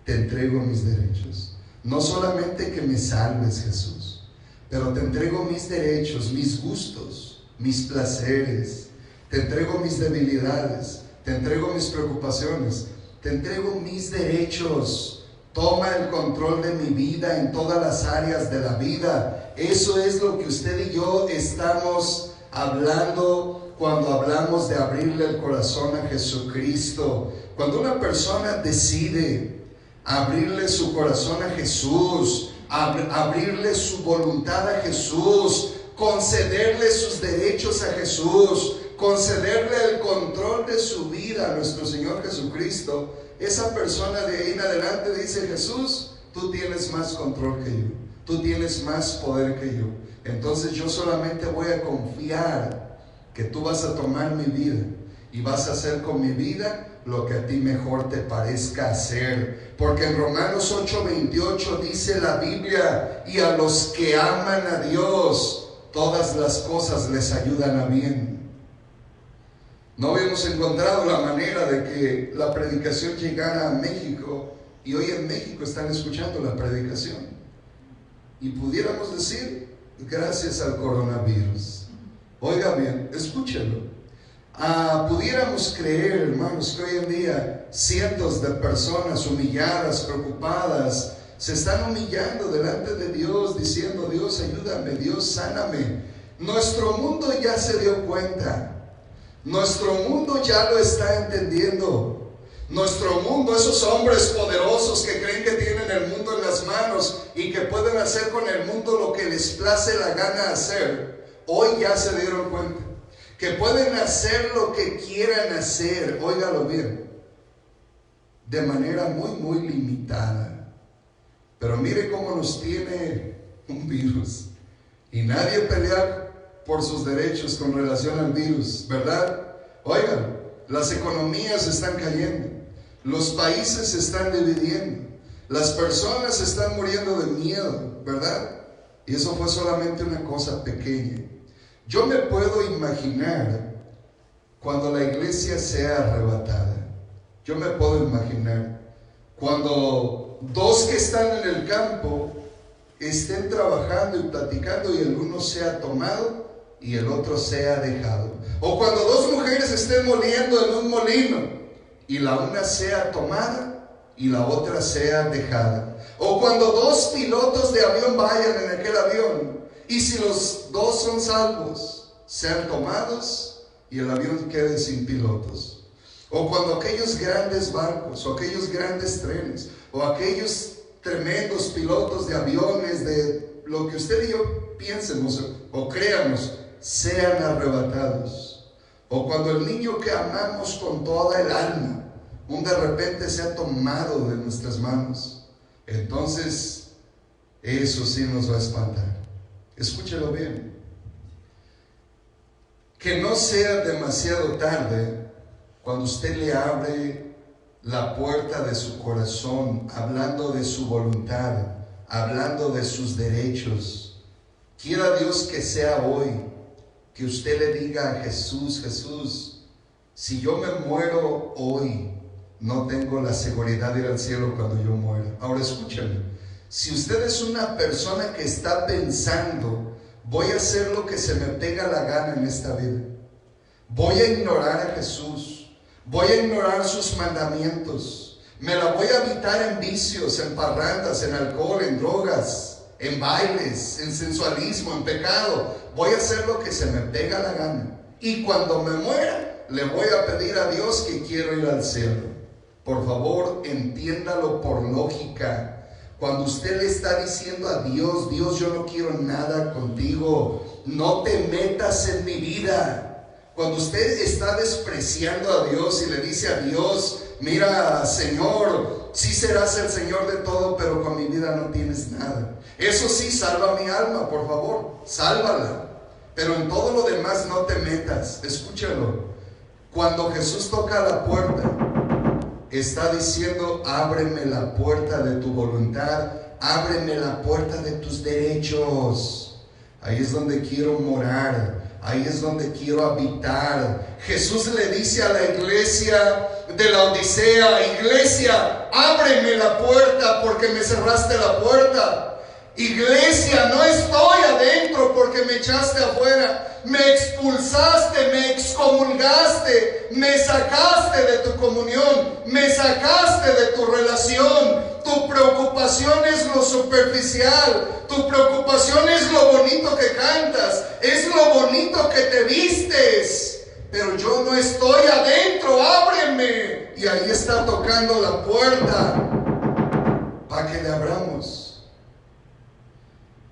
te entrego mis derechos. No solamente que me salves, Jesús, pero te entrego mis derechos, mis gustos, mis placeres. Te entrego mis debilidades, te entrego mis preocupaciones, te entrego mis derechos. Toma el control de mi vida en todas las áreas de la vida. Eso es lo que usted y yo estamos hablando cuando hablamos de abrirle el corazón a Jesucristo. Cuando una persona decide abrirle su corazón a Jesús, abrirle su voluntad a Jesús, concederle sus derechos a Jesús, concederle el control de su vida a nuestro Señor Jesucristo, esa persona de ahí en adelante dice, Jesús, tú tienes más control que yo, tú tienes más poder que yo, entonces yo solamente voy a confiar que tú vas a tomar mi vida y vas a hacer con mi vida lo que a ti mejor te parezca hacer. Porque en Romanos 8:28 dice la Biblia, y a los que aman a Dios, todas las cosas les ayudan a bien. No habíamos encontrado la manera de que la predicación llegara a México, y hoy en México están escuchando la predicación. Y pudiéramos decir, gracias al coronavirus. Oiga bien, escúchelo. Pudiéramos creer, hermanos, que hoy en día cientos de personas humilladas, preocupadas, se están humillando delante de Dios, diciendo, Dios, ayúdame, Dios, sáname. Nuestro mundo ya se dio cuenta. Nuestro mundo ya lo está entendiendo. Nuestro mundo, esos hombres poderosos que creen que tienen el mundo en las manos y que pueden hacer con el mundo lo que les place la gana hacer, hoy ya se dieron cuenta que pueden hacer lo que quieran hacer, óigalo bien, de manera muy limitada. Pero mire cómo nos tiene un virus y nadie pelea por sus derechos con relación al virus, ¿verdad? Oigan, las economías están cayendo, los países se están dividiendo, las personas están muriendo de miedo, ¿verdad? Y eso fue solamente una cosa pequeña. Yo me puedo imaginar cuando la iglesia sea arrebatada. Yo me puedo imaginar cuando dos que están en el campo estén trabajando y platicando y el uno sea tomado y el otro sea dejado. O cuando dos mujeres estén moliendo en un molino y la una sea tomada y la otra sea dejada. O cuando dos pilotos de avión vayan en aquel avión y si los dos son salvos, sean tomados y el avión quede sin pilotos. O cuando aquellos grandes barcos o aquellos grandes trenes o aquellos tremendos pilotos de aviones, de lo que usted y yo piensemos o creamos, sean arrebatados. O cuando el niño que amamos con toda el alma, de repente sea tomado de nuestras manos, entonces eso sí nos va a espantar. Escúchelo bien. Que no sea demasiado tarde cuando usted le abre la puerta de su corazón, hablando de su voluntad, hablando de sus derechos. Quiera Dios que sea hoy, que usted le diga a Jesús: Jesús, si yo me muero hoy, no tengo la seguridad de ir al cielo cuando yo muera. Ahora escúchame, si usted es una persona que está pensando, voy a hacer lo que se me pega la gana en esta vida, voy a ignorar a Jesús, voy a ignorar sus mandamientos, me la voy a evitar en vicios, en parrandas, en alcohol, en drogas, en bailes, en sensualismo, en pecado, voy a hacer lo que se me pega la gana, y cuando me muera le voy a pedir a Dios que quiero ir al cielo. Por favor, entiéndalo por lógica. Cuando usted le está diciendo a Dios: Dios, yo no quiero nada contigo, no te metas en mi vida. Cuando usted está despreciando a Dios y le dice a Dios: mira, Señor, sí serás el Señor de todo, pero con mi vida no tienes nada. Eso sí, salva mi alma, por favor, sálvala. Pero en todo lo demás no te metas. Escúchalo. Cuando Jesús toca la puerta, está diciendo: ábreme la puerta de tu voluntad, ábreme la puerta de tus derechos. Ahí es donde quiero morar, ahí es donde quiero habitar. Jesús le dice a la iglesia de la Odisea: iglesia, ábreme la puerta porque me cerraste la puerta. Iglesia, no estoy adentro porque me echaste afuera, me expulsaste, me excomulgaste, me sacaste de tu comunión, me sacaste de tu relación. Tu preocupación es lo superficial, tu preocupación es lo bonito que cantas, es lo bonito que te vistes, pero yo no estoy adentro, ábreme. Y ahí está tocando la puerta para que le abramos.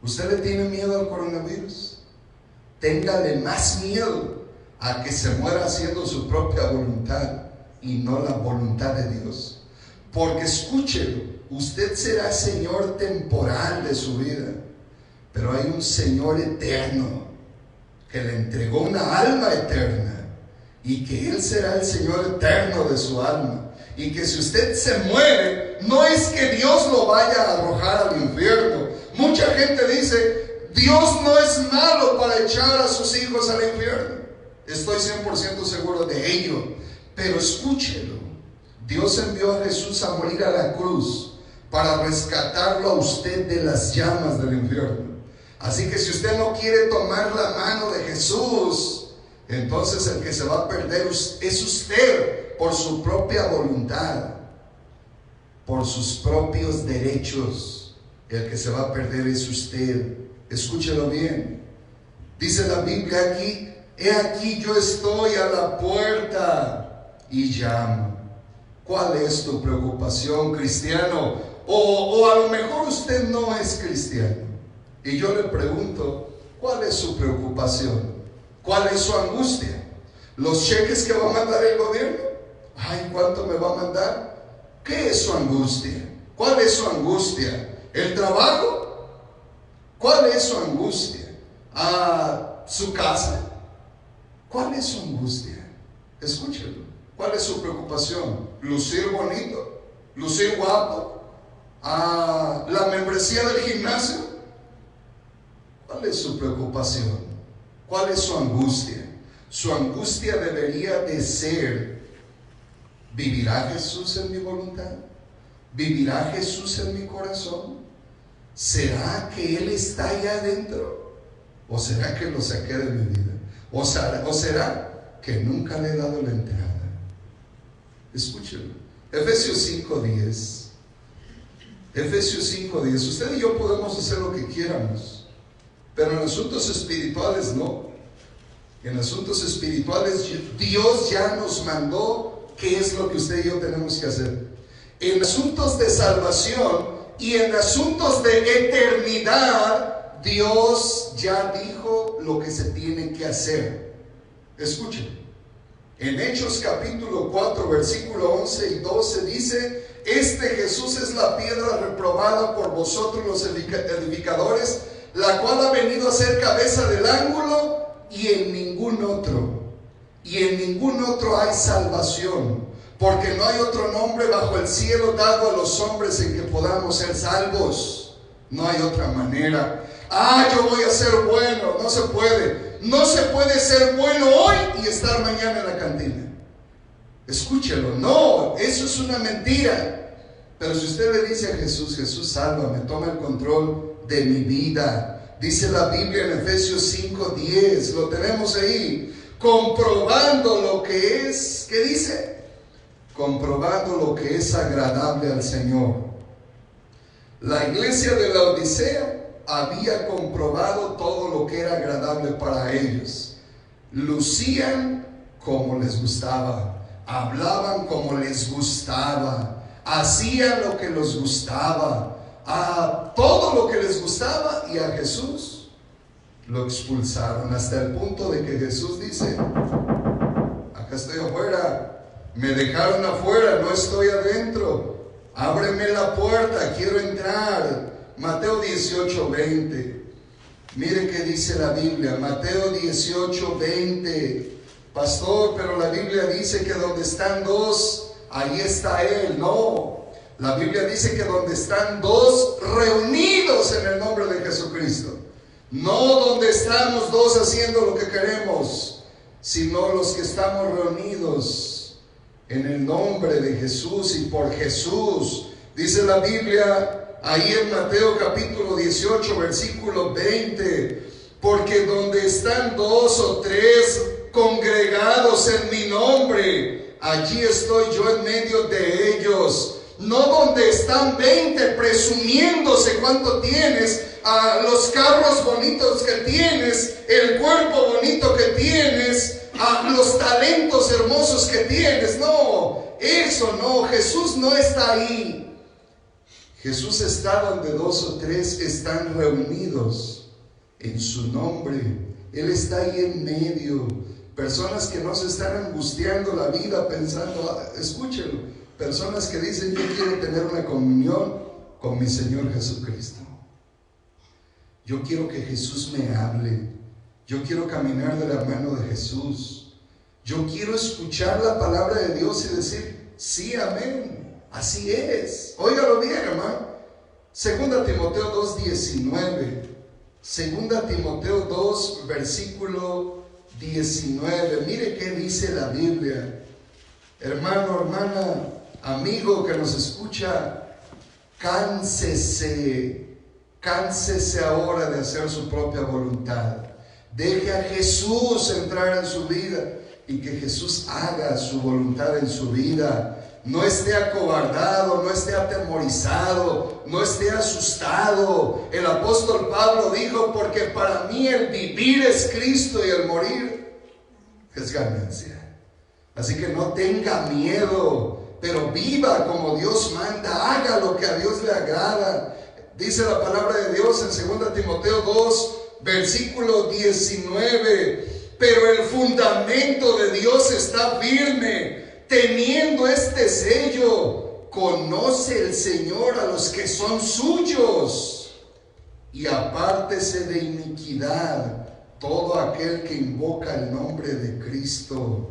¿Usted le tiene miedo al coronavirus? Téngale más miedo a que se muera haciendo su propia voluntad y no la voluntad de Dios. Porque escúchelo, usted será Señor temporal de su vida, pero hay un Señor eterno que le entregó una alma eterna y que Él será el Señor eterno de su alma. Y que si usted se muere, no es que Dios lo vaya a arrojar al infierno. Mucha gente dice: Dios no es malo para echar a sus hijos al infierno. Estoy 100% seguro de ello. Pero escúchelo, Dios envió a Jesús a morir a la cruz para rescatarlo a usted de las llamas del infierno. Así que si usted no quiere tomar la mano de Jesús, entonces el que se va a perder es usted, por su propia voluntad, por sus propios derechos. El que se va a perder es usted. Escúchelo bien. Dice la Biblia aquí: he aquí yo estoy a la puerta y llamo. ¿Cuál es tu preocupación, cristiano? O a lo mejor usted no es cristiano. Y yo le pregunto: ¿cuál es su preocupación? ¿Cuál es su angustia? ¿Los cheques que va a mandar el gobierno? Ay, ¿cuánto me va a mandar? ¿Qué es su angustia? ¿Cuál es su angustia? ¿El trabajo? ¿Cuál es su angustia? ¿Su casa? ¿Cuál es su angustia? Escúchelo. ¿Cuál es su preocupación? ¿Lucir bonito? ¿Lucir guapo? ¿La membresía del gimnasio? ¿Cuál es su preocupación? ¿Cuál es su angustia? Su angustia debería de ser: ¿vivirá Jesús en mi voluntad? ¿Vivirá Jesús en mi corazón? ¿Será que Él está allá adentro? ¿O será que lo saqué de mi vida? ¿O será que nunca le he dado la entrada? Escúchelo. Efesios 5:10. Efesios 5:10. Usted y yo podemos hacer lo que quieramos, pero en asuntos espirituales no. En asuntos espirituales Dios ya nos mandó qué es lo que usted y yo tenemos que hacer. En asuntos de salvación y en asuntos de eternidad, Dios ya dijo lo que se tiene que hacer. Escuchen. En Hechos capítulo 4 versículo 11 y 12 dice: este Jesús es la piedra reprobada por vosotros los edificadores, la cual ha venido a ser cabeza del ángulo, y en ningún otro hay salvación, porque no hay otro nombre bajo el cielo dado a los hombres en que podamos ser salvos. No hay otra manera. Yo voy a ser bueno. No se puede. No se puede ser bueno hoy y estar mañana en la cantina. Escúchelo. No, eso es una mentira. Pero si usted le dice a Jesús: Jesús, sálvame, toma el control de mi vida. Dice la Biblia en Efesios 5:10, lo tenemos ahí, comprobando lo que es, ¿qué dice? Comprobando lo que es agradable al Señor. La iglesia de la Odisea había comprobado todo lo que era agradable para ellos. Lucían como les gustaba, hablaban como les gustaba, hacían lo que les gustaba, todo lo que les gustaba, y a Jesús lo expulsaron, hasta el punto de que Jesús dice: acá estoy afuera, me dejaron afuera, no estoy adentro, ábreme la puerta, quiero entrar. Mateo 18:20. Mire qué dice la Biblia, Mateo 18:20. Pastor, pero la Biblia dice que donde están dos, ahí está Él. No, la Biblia dice que donde están dos reunidos en el nombre de Jesucristo, no donde estamos dos haciendo lo que queremos, sino los que estamos reunidos en el nombre de Jesús y por Jesús. Dice la Biblia ahí en Mateo capítulo 18 versículo 20: porque donde están dos o tres congregados en mi nombre, allí estoy yo en medio de ellos. No donde están 20 presumiéndose cuánto tienes, los carros bonitos que tienes, el cuerpo bonito que tienes, los talentos hermosos que tienes. No, eso no. Jesús no está ahí. Jesús está donde dos o tres están reunidos en su nombre. Él está ahí en medio. Personas que no se están angustiando la vida pensando, escúchenlo, personas que dicen: yo quiero tener una comunión con mi Señor Jesucristo. Yo quiero que Jesús me hable. Yo quiero caminar de la mano de Jesús. Yo quiero escuchar la palabra de Dios y decir: sí, amén, así es. Óigalo bien, hermano. 2 Timoteo 2:19. 2 Timoteo 2 versículo 19. Mire qué dice la Biblia. Hermano, hermana, amigo que nos escucha, cánsese ahora de hacer su propia voluntad. Deje a Jesús entrar en su vida y que Jesús haga su voluntad en su vida. No esté acobardado, no esté atemorizado, no esté asustado. El apóstol Pablo dijo: porque para mí el vivir es Cristo y el morir es ganancia. Así que no tenga miedo, pero viva como Dios manda, haga lo que a Dios le agrada. Dice la palabra de Dios en 2 Timoteo 2 versículo 19: pero el fundamento de Dios está firme, teniendo este sello: conoce el Señor a los que son suyos, y apártese de iniquidad todo aquel que invoca el nombre de Cristo.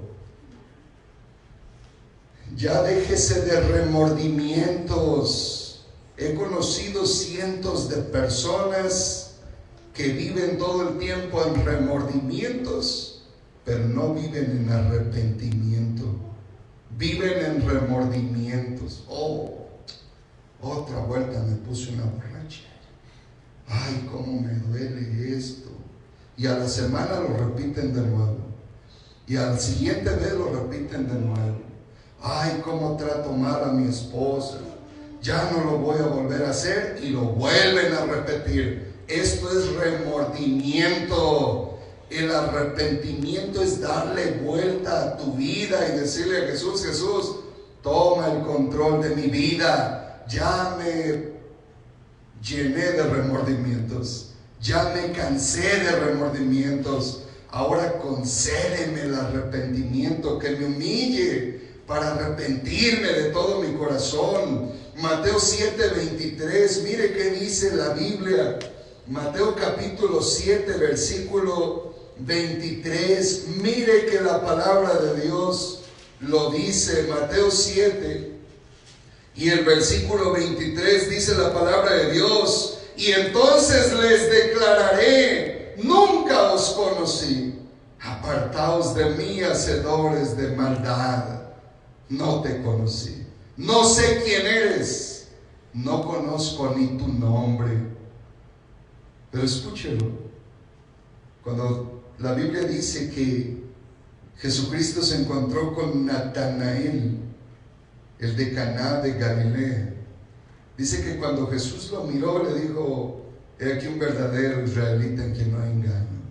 Ya déjese de remordimientos. He conocido cientos de personas que viven todo el tiempo en remordimientos, pero no viven en arrepentimiento. Viven en remordimientos. Otra vuelta me puse una borracha. Ay, cómo me duele esto. y a la semana lo repiten de nuevo, y al siguiente vez lo repiten de nuevo. Ay, cómo trato mal a mi esposa, ya no lo voy a volver a hacer, y lo vuelven a repetir. Esto es remordimiento. El arrepentimiento es darle vuelta a tu vida y decirle a Jesús: Jesús, toma el control de mi vida. Ya me llené de remordimientos, ya me cansé de remordimientos. Ahora concédeme el arrepentimiento, que me humille para arrepentirme de todo mi corazón. Mateo 7:23, mire qué dice la Biblia. Mateo capítulo 7, versículo 23. Mire que la palabra de Dios lo dice. Mateo 7 y el versículo 23 dice la palabra de Dios: y entonces les declararé, nunca os conocí, apartaos de mí, hacedores de maldad. No te conocí, no sé quién eres, no conozco ni tu nombre. Pero escúchelo, cuando la Biblia dice que Jesucristo se encontró con Natanael, el de Caná de Galilea, dice que cuando Jesús lo miró, le dijo: he aquí un verdadero israelita en quien no hay engaño.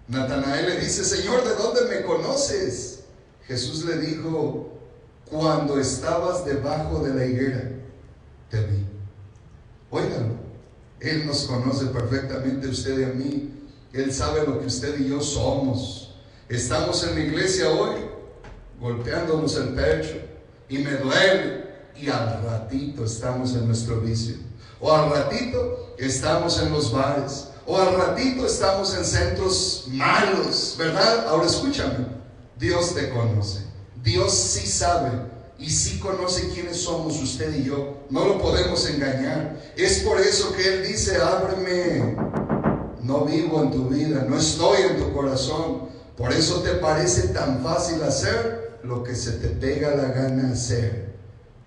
Natanael le dice: Señor, ¿de dónde me conoces? Jesús le dijo: cuando estabas debajo de la higuera, te vi. Óigalo, Él nos conoce perfectamente, usted y a mí. Él sabe lo que usted y yo somos. Estamos en la iglesia hoy, golpeándonos el pecho, y me duele, y al ratito estamos en nuestro vicio, o al ratito estamos en los bares, o al ratito estamos en centros malos, ¿verdad? Ahora escúchame, Dios te conoce, Dios sí sabe y sí conoce quiénes somos usted y yo, no lo podemos engañar. Es por eso que Él dice: ábreme. No vivo en tu vida, no estoy en tu corazón. Por eso te parece tan fácil hacer lo que se te pega la gana hacer.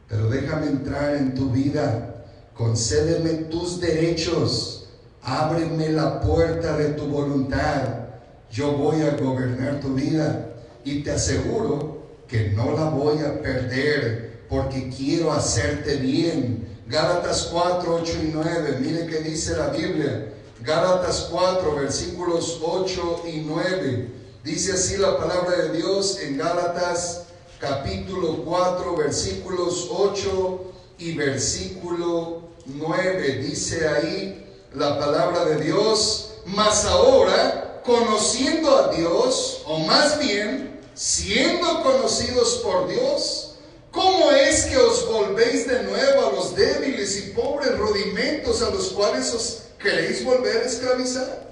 Pero déjame entrar en tu vida, concédeme tus derechos, ábreme la puerta de tu voluntad. Yo voy a gobernar tu vida y te aseguro que no la voy a perder, porque quiero hacerte bien. Gálatas 4, 8 y 9, mire qué dice la Biblia. Gálatas 4, versículos 8 y 9. Dice así la palabra de Dios en Gálatas capítulo 4, versículos 8 y versículo 9. Dice ahí la palabra de Dios: mas ahora, conociendo a Dios, o más bien, siendo conocidos por Dios, ¿cómo es que os volvéis de nuevo a los débiles y pobres rudimentos a los cuales os queréis volver a esclavizar?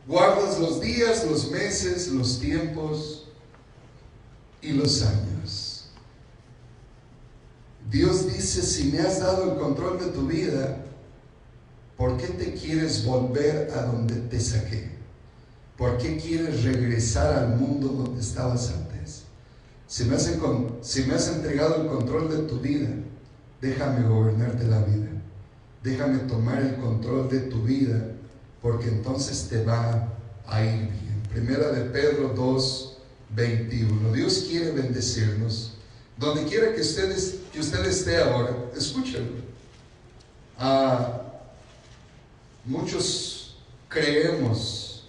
Guardas los días, los meses, los tiempos y los años. Dios dice: si me has dado el control de tu vida, ¿por qué te quieres volver a donde te saqué? ¿Por qué quieres regresar al mundo donde estabas antes? Si me has entregado el control de tu vida, déjame gobernarte la vida. Déjame tomar el control de tu vida, porque entonces te va a ir bien. Primera de Pedro 2, 21. Dios quiere bendecirnos. Donde quiera que usted esté ahora, escúchalo. Muchos creemos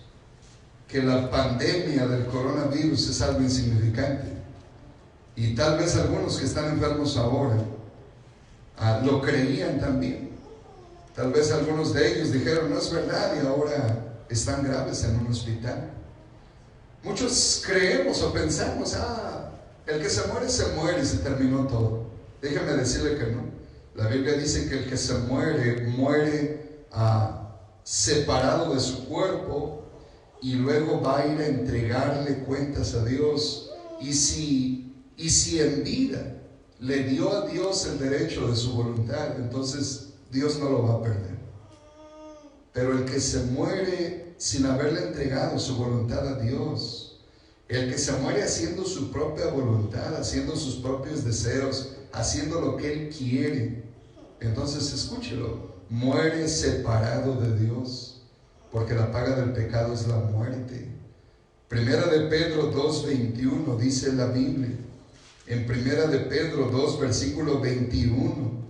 que la pandemia del coronavirus es algo insignificante. Y tal vez algunos que están enfermos ahora lo creían también. Tal vez algunos de ellos dijeron: no es verdad, y ahora están graves en un hospital. Muchos creemos o pensamos: el que se muere y se terminó todo. Déjeme decirle que no. La Biblia dice que el que se muere separado de su cuerpo, y luego va a ir a entregarle cuentas a Dios. Y si en vida le dio a Dios el derecho de su voluntad, entonces Dios no lo va a perder. Pero el que se muere sin haberle entregado su voluntad a Dios, el que se muere haciendo su propia voluntad, haciendo sus propios deseos, haciendo lo que él quiere, entonces escúchelo, muere separado de Dios. porque la paga del pecado es la muerte. Primera de Pedro 2:21 dice la Biblia, en Primera de Pedro 2 versículo 21,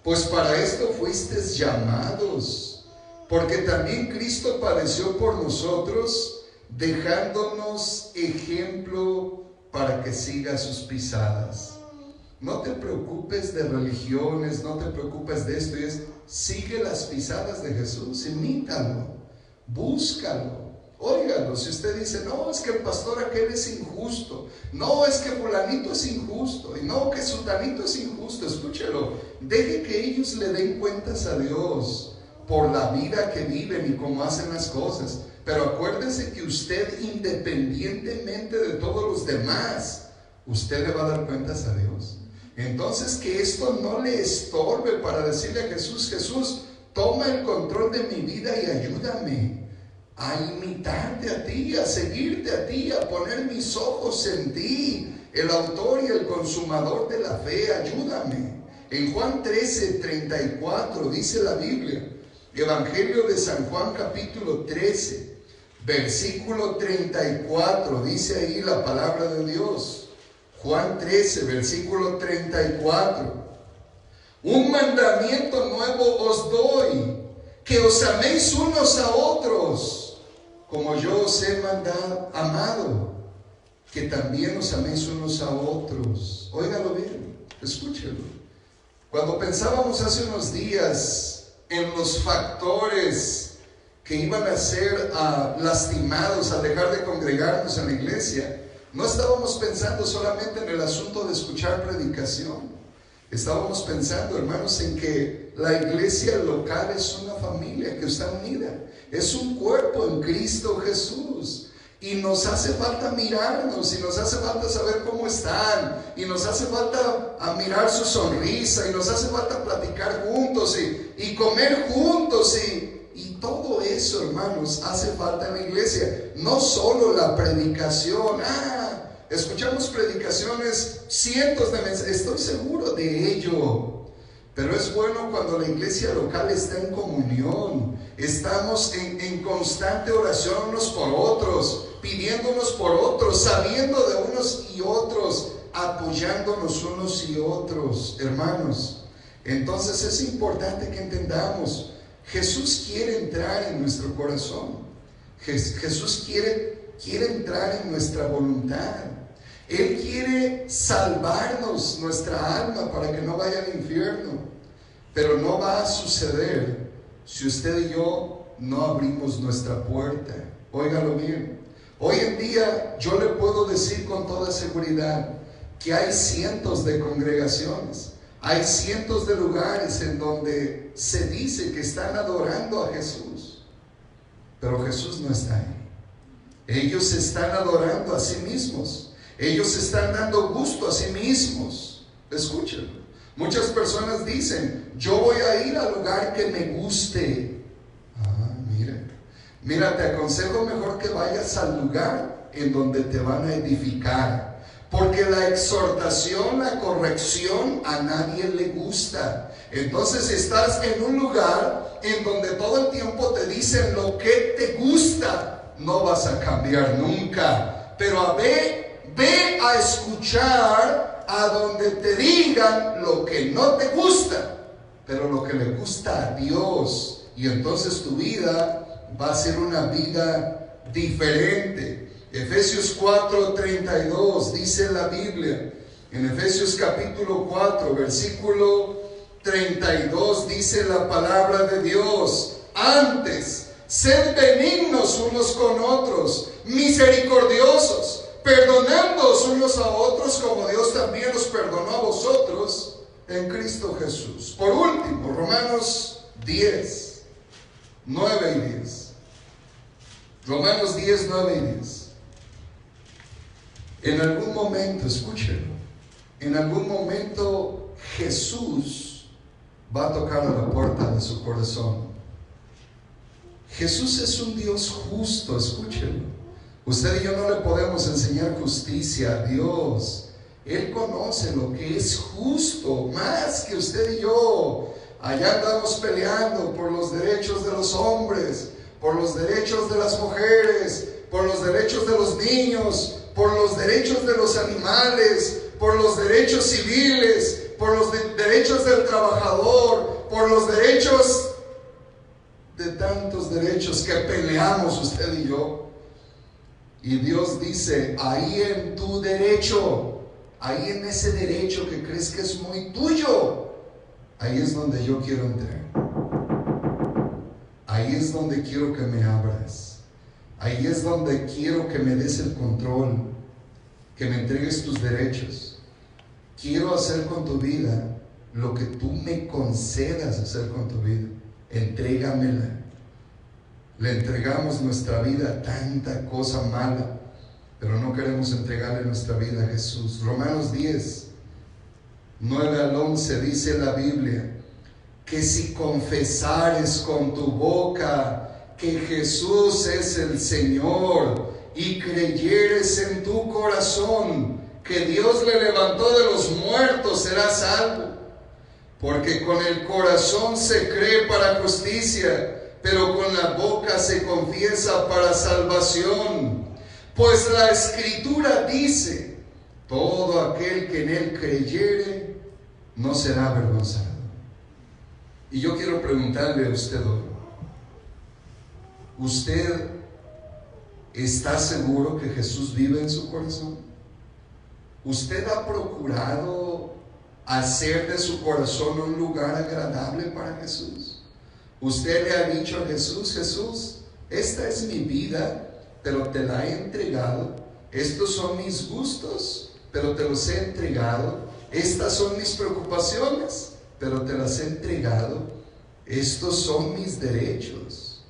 pues para esto fuisteis llamados, porque también Cristo padeció por nosotros, dejándonos ejemplo para que siga sus pisadas. No te preocupes de religiones, no te preocupes de esto, sigue las pisadas de Jesús, imítalo, búscalo. Óigalo, si usted dice, no, es que el pastor aquel es injusto, no, es que fulanito es injusto, y no, que sutanito es injusto, escúchelo, deje que ellos le den cuentas a Dios por la vida que viven y cómo hacen las cosas, pero acuérdese que usted, independientemente de todos los demás, usted le va a dar cuentas a Dios. Entonces, que esto no le estorbe para decirle a Jesús, Jesús, toma el control de mi vida y ayúdame a imitarte a ti, a seguirte a ti, a poner mis ojos en ti, el autor y el consumador de la fe, ayúdame. En Juan 13:34 dice la Biblia, Evangelio de San Juan capítulo 13, versículo 34, dice ahí la palabra de Dios. Juan 13, versículo 34. Un mandamiento nuevo os doy, que os améis unos a otros, como yo os he amado, que también os améis unos a otros. Óigalo bien, escúchelo. Cuando pensábamos hace unos días en los factores que iban a ser lastimados al dejar de congregarnos en la iglesia, no estábamos pensando solamente en el asunto de escuchar predicación. Estábamos pensando, hermanos, en que la iglesia local es una familia que está unida, es un cuerpo en Cristo Jesús, y nos hace falta mirarnos, y nos hace falta saber cómo están, y nos hace falta mirar su sonrisa, y nos hace falta platicar juntos y comer juntos, y todo eso, hermanos, hace falta en la iglesia. No solo la predicación, escuchamos predicaciones, cientos de mensajes, estoy seguro de ello. Pero es bueno cuando la iglesia local está en comunión, estamos en constante oración unos por otros, pidiéndonos por otros, sabiendo de unos y otros, apoyándonos unos y otros, hermanos. Entonces es importante que entendamos, Jesús quiere entrar en nuestro corazón, Jesús quiere entrar en nuestra voluntad. Él quiere salvarnos nuestra alma para que no vaya al infierno, pero no va a suceder si usted y yo no abrimos nuestra puerta. Óigalo bien, hoy en día yo le puedo decir con toda seguridad que hay cientos de congregaciones, hay cientos de lugares en donde se dice que están adorando a Jesús, pero Jesús no está ahí. Ellos se están adorando a sí mismos. Ellos están dando gusto a sí mismos. Escúchenlo. Muchas personas dicen, yo voy a ir al lugar que me guste. Mira, te aconsejo mejor que vayas al lugar en donde te van a edificar. Porque la exhortación, la corrección, a nadie le gusta. Entonces estás en un lugar en donde todo el tiempo te dicen lo que te gusta. No vas a cambiar nunca. Pero ve a escuchar a donde te digan lo que no te gusta, pero lo que le gusta a Dios, y entonces tu vida va a ser una vida diferente. Efesios 4:32 dice la Biblia, en Efesios capítulo 4 versículo 32 dice la palabra de Dios: antes, sed benignos unos con otros, misericordiosos, perdonándoos unos a otros como Dios también os perdonó a vosotros en Cristo Jesús. Por último, Romanos 10, 9 y 10. Romanos 10, 9 y 10. En algún momento, escúchenlo, en algún momento Jesús va a tocar a la puerta de su corazón. Jesús es un Dios justo, escúchenlo. Usted y yo no le podemos enseñar justicia a Dios. Él conoce lo que es justo, más que usted y yo. Allá andamos peleando por los derechos de los hombres, por los derechos de las mujeres, por los derechos de los niños, por los derechos de los animales, por los derechos civiles, por los derechos del trabajador, por los derechos de tantos derechos que peleamos usted y yo. Y Dios dice, ahí en tu derecho, ahí en ese derecho que crees que es muy tuyo, ahí es donde yo quiero entrar. Ahí es donde quiero que me abras. Ahí es donde quiero que me des el control, que me entregues tus derechos. Quiero hacer con tu vida lo que tú me concedas hacer con tu vida. Entrégamela. Le entregamos nuestra vida a tanta cosa mala, pero no queremos entregarle nuestra vida a Jesús. Romanos 10, 9 al 11 dice la Biblia que si confesares con tu boca que Jesús es el Señor y creyeres en tu corazón que Dios le levantó de los muertos, serás salvo. Porque con el corazón se cree para justicia, pero con la boca se confiesa para salvación. Pues la Escritura dice, todo aquel que en él creyere no será avergonzado. Y yo quiero preguntarle a usted hoy, ¿usted está seguro que Jesús vive en su corazón? ¿Usted ha procurado hacer de su corazón un lugar agradable para Jesús? ¿Usted le ha dicho a Jesús, Jesús, esta es mi vida, pero te la he entregado? Estos son mis gustos, pero te los he entregado. Estas son mis preocupaciones, pero te las he entregado. Estos son mis derechos,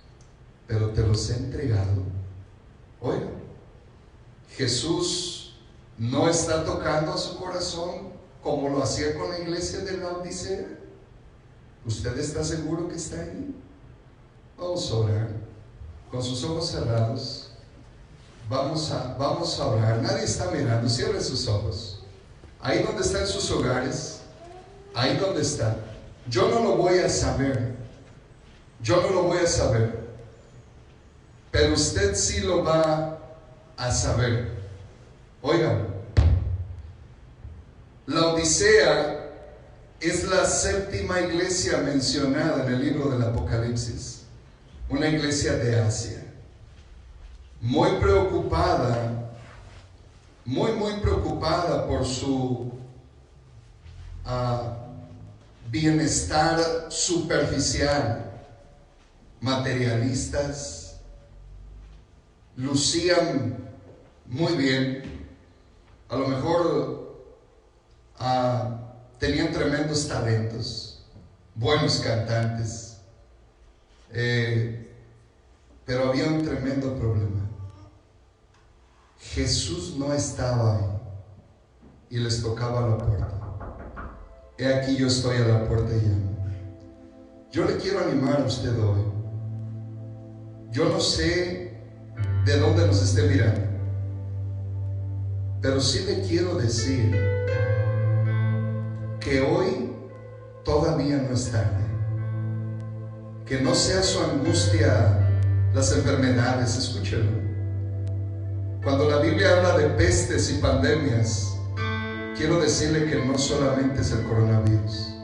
pero te los he entregado. Oiga, Jesús no está tocando a su corazón como lo hacía con la iglesia de la Odisea. ¿Usted está seguro que está ahí? Vamos a orar con sus ojos cerrados. Vamos a orar. Nadie está mirando. Cierre sus ojos. Ahí donde están sus hogares, ahí donde está. Yo no lo voy a saber. Yo no lo voy a saber. Pero usted sí lo va a saber. Oigan, la Odisea es la séptima iglesia mencionada en el libro del Apocalipsis. Una iglesia de Asia. Muy preocupada por su bienestar superficial. Materialistas. Lucían muy bien. A lo mejor tenían tremendos talentos, buenos cantantes, pero había un tremendo problema. Jesús no estaba ahí y les tocaba la puerta. He aquí yo estoy a la puerta y llamo. Yo le quiero animar a usted hoy. Yo no sé de dónde nos esté mirando, pero sí le quiero decir que hoy todavía no es tarde. Que no sea su angustia las enfermedades. Escúchelo. Cuando la Biblia habla de pestes y pandemias, quiero decirle que no solamente es el coronavirus.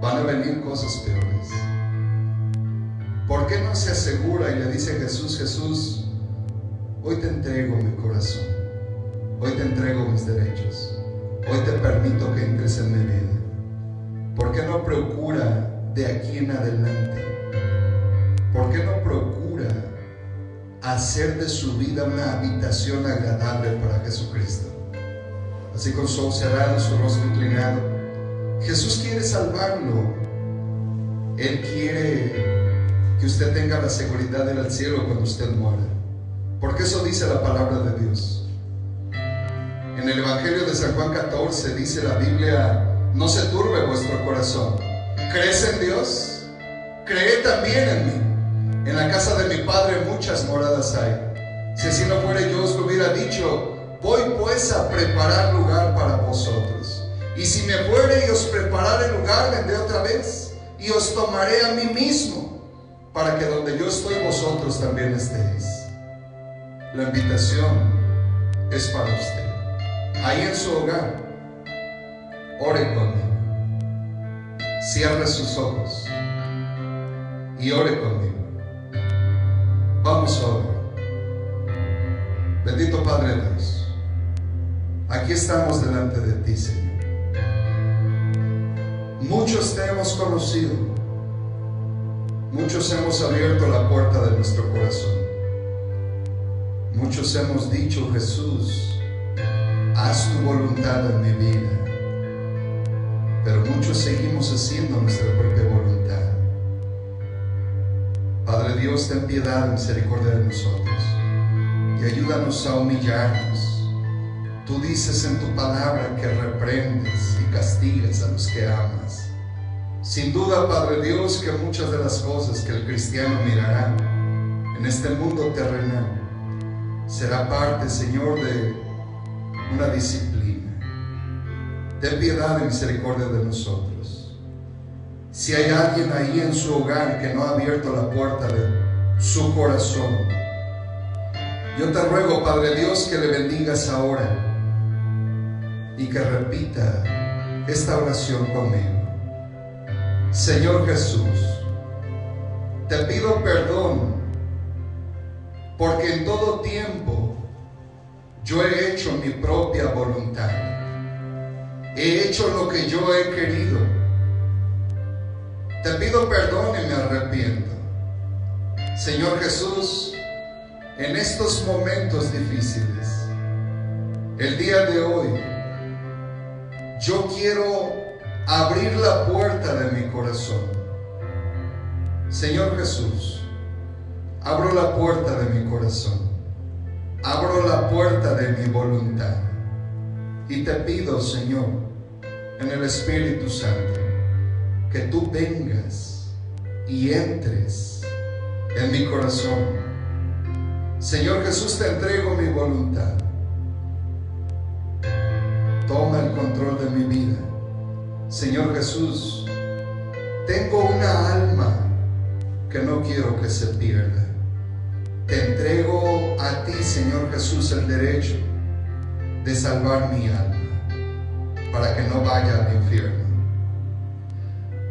Van a venir cosas peores. ¿Por qué no se asegura y le dice a Jesús, Jesús, hoy te entrego mi corazón, hoy te entrego mis derechos, hoy te permito que entres en mi vida? ¿Por qué no procura de aquí en adelante? ¿Por qué no procura hacer de su vida una habitación agradable para Jesucristo? Así con su ojos cerrados, su rostro inclinado. Jesús quiere salvarlo. Él quiere que usted tenga la seguridad de ir al cielo cuando usted muera, porque eso dice la palabra de Dios. En el Evangelio de San Juan 14 dice la Biblia: no se turbe vuestro corazón. ¿Crees en Dios? Cree también en mí. En la casa de mi Padre muchas moradas hay. Si así no fuera, yo os lo hubiera dicho. Voy pues a preparar lugar para vosotros. Y si me fuere y os preparare lugar, vendré otra vez y os tomaré a mí mismo, para que donde yo estoy vosotros también estéis. La invitación es para usted. Ahí en su hogar, ore conmigo. Cierre sus ojos y ore conmigo. Vamos a orar. Bendito Padre Dios, aquí estamos delante de ti, Señor. Muchos te hemos conocido, muchos hemos abierto la puerta de nuestro corazón, muchos hemos dicho: Jesús, haz tu voluntad en mi vida. Pero muchos seguimos haciendo nuestra propia voluntad. Padre Dios, ten piedad y misericordia de nosotros y ayúdanos a humillarnos. Tú dices en tu palabra que reprendes y castigas a los que amas. Sin duda, Padre Dios, que muchas de las cosas que el cristiano mirará en este mundo terrenal será parte, Señor, de una disciplina. Ten piedad y misericordia de nosotros. Si hay alguien ahí en su hogar que no ha abierto la puerta de su corazón, yo te ruego, Padre Dios, que le bendigas ahora y que repita esta oración conmigo. Señor Jesús, te pido perdón porque en todo tiempo yo he hecho mi propia voluntad. He hecho lo que yo he querido. Te pido perdón y me arrepiento. Señor Jesús, en estos momentos difíciles, el día de hoy, yo quiero abrir la puerta de mi corazón. Señor Jesús, abro la puerta de mi corazón. Abro la puerta de mi voluntad. Y te pido, Señor, en el Espíritu Santo, que tú vengas y entres en mi corazón. Señor Jesús, te entrego mi voluntad. Toma el control de mi vida. Señor Jesús, tengo una alma que no quiero que se pierda. Te entrego a ti, Señor Jesús, el derecho de salvar mi alma para que no vaya al infierno.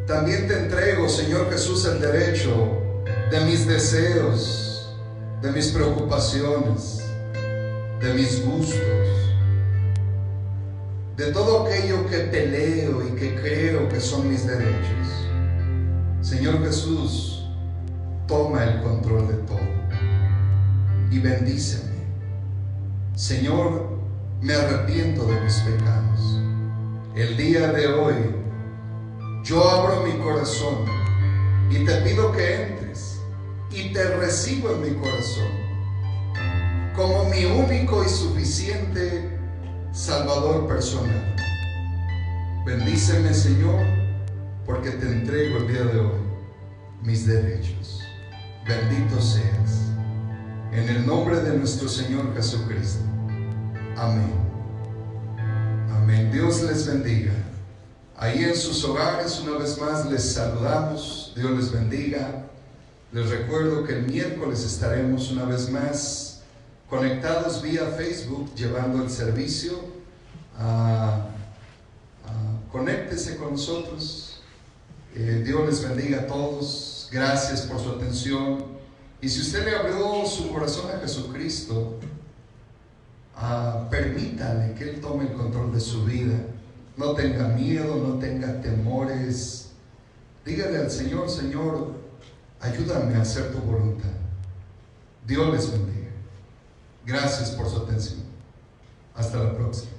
También te entrego, Señor Jesús, el derecho de mis deseos, de mis preocupaciones, de mis gustos, de todo aquello que peleo y que creo que son mis derechos. Señor Jesús, toma el control de todo y bendíceme. Señor, me arrepiento de mis pecados. El día de hoy yo abro mi corazón y te pido que entres y te recibo en mi corazón como mi único y suficiente Salvador personal. Bendíceme, Señor, porque te entrego el día de hoy mis derechos. Bendito seas. En el nombre de nuestro Señor Jesucristo. Amén. Amén. Dios les bendiga. Ahí en sus hogares, una vez más, les saludamos. Dios les bendiga. Les recuerdo que el miércoles estaremos una vez más conectados vía Facebook, llevando el servicio. Conéctese con nosotros. Dios les bendiga a todos. Gracias por su atención. Y si usted le abrió su corazón a Jesucristo, permítale que Él tome el control de su vida. No tenga miedo, no tenga temores. Dígale al Señor: Señor, ayúdame a hacer tu voluntad. Dios les bendiga. Gracias por su atención. Hasta la próxima.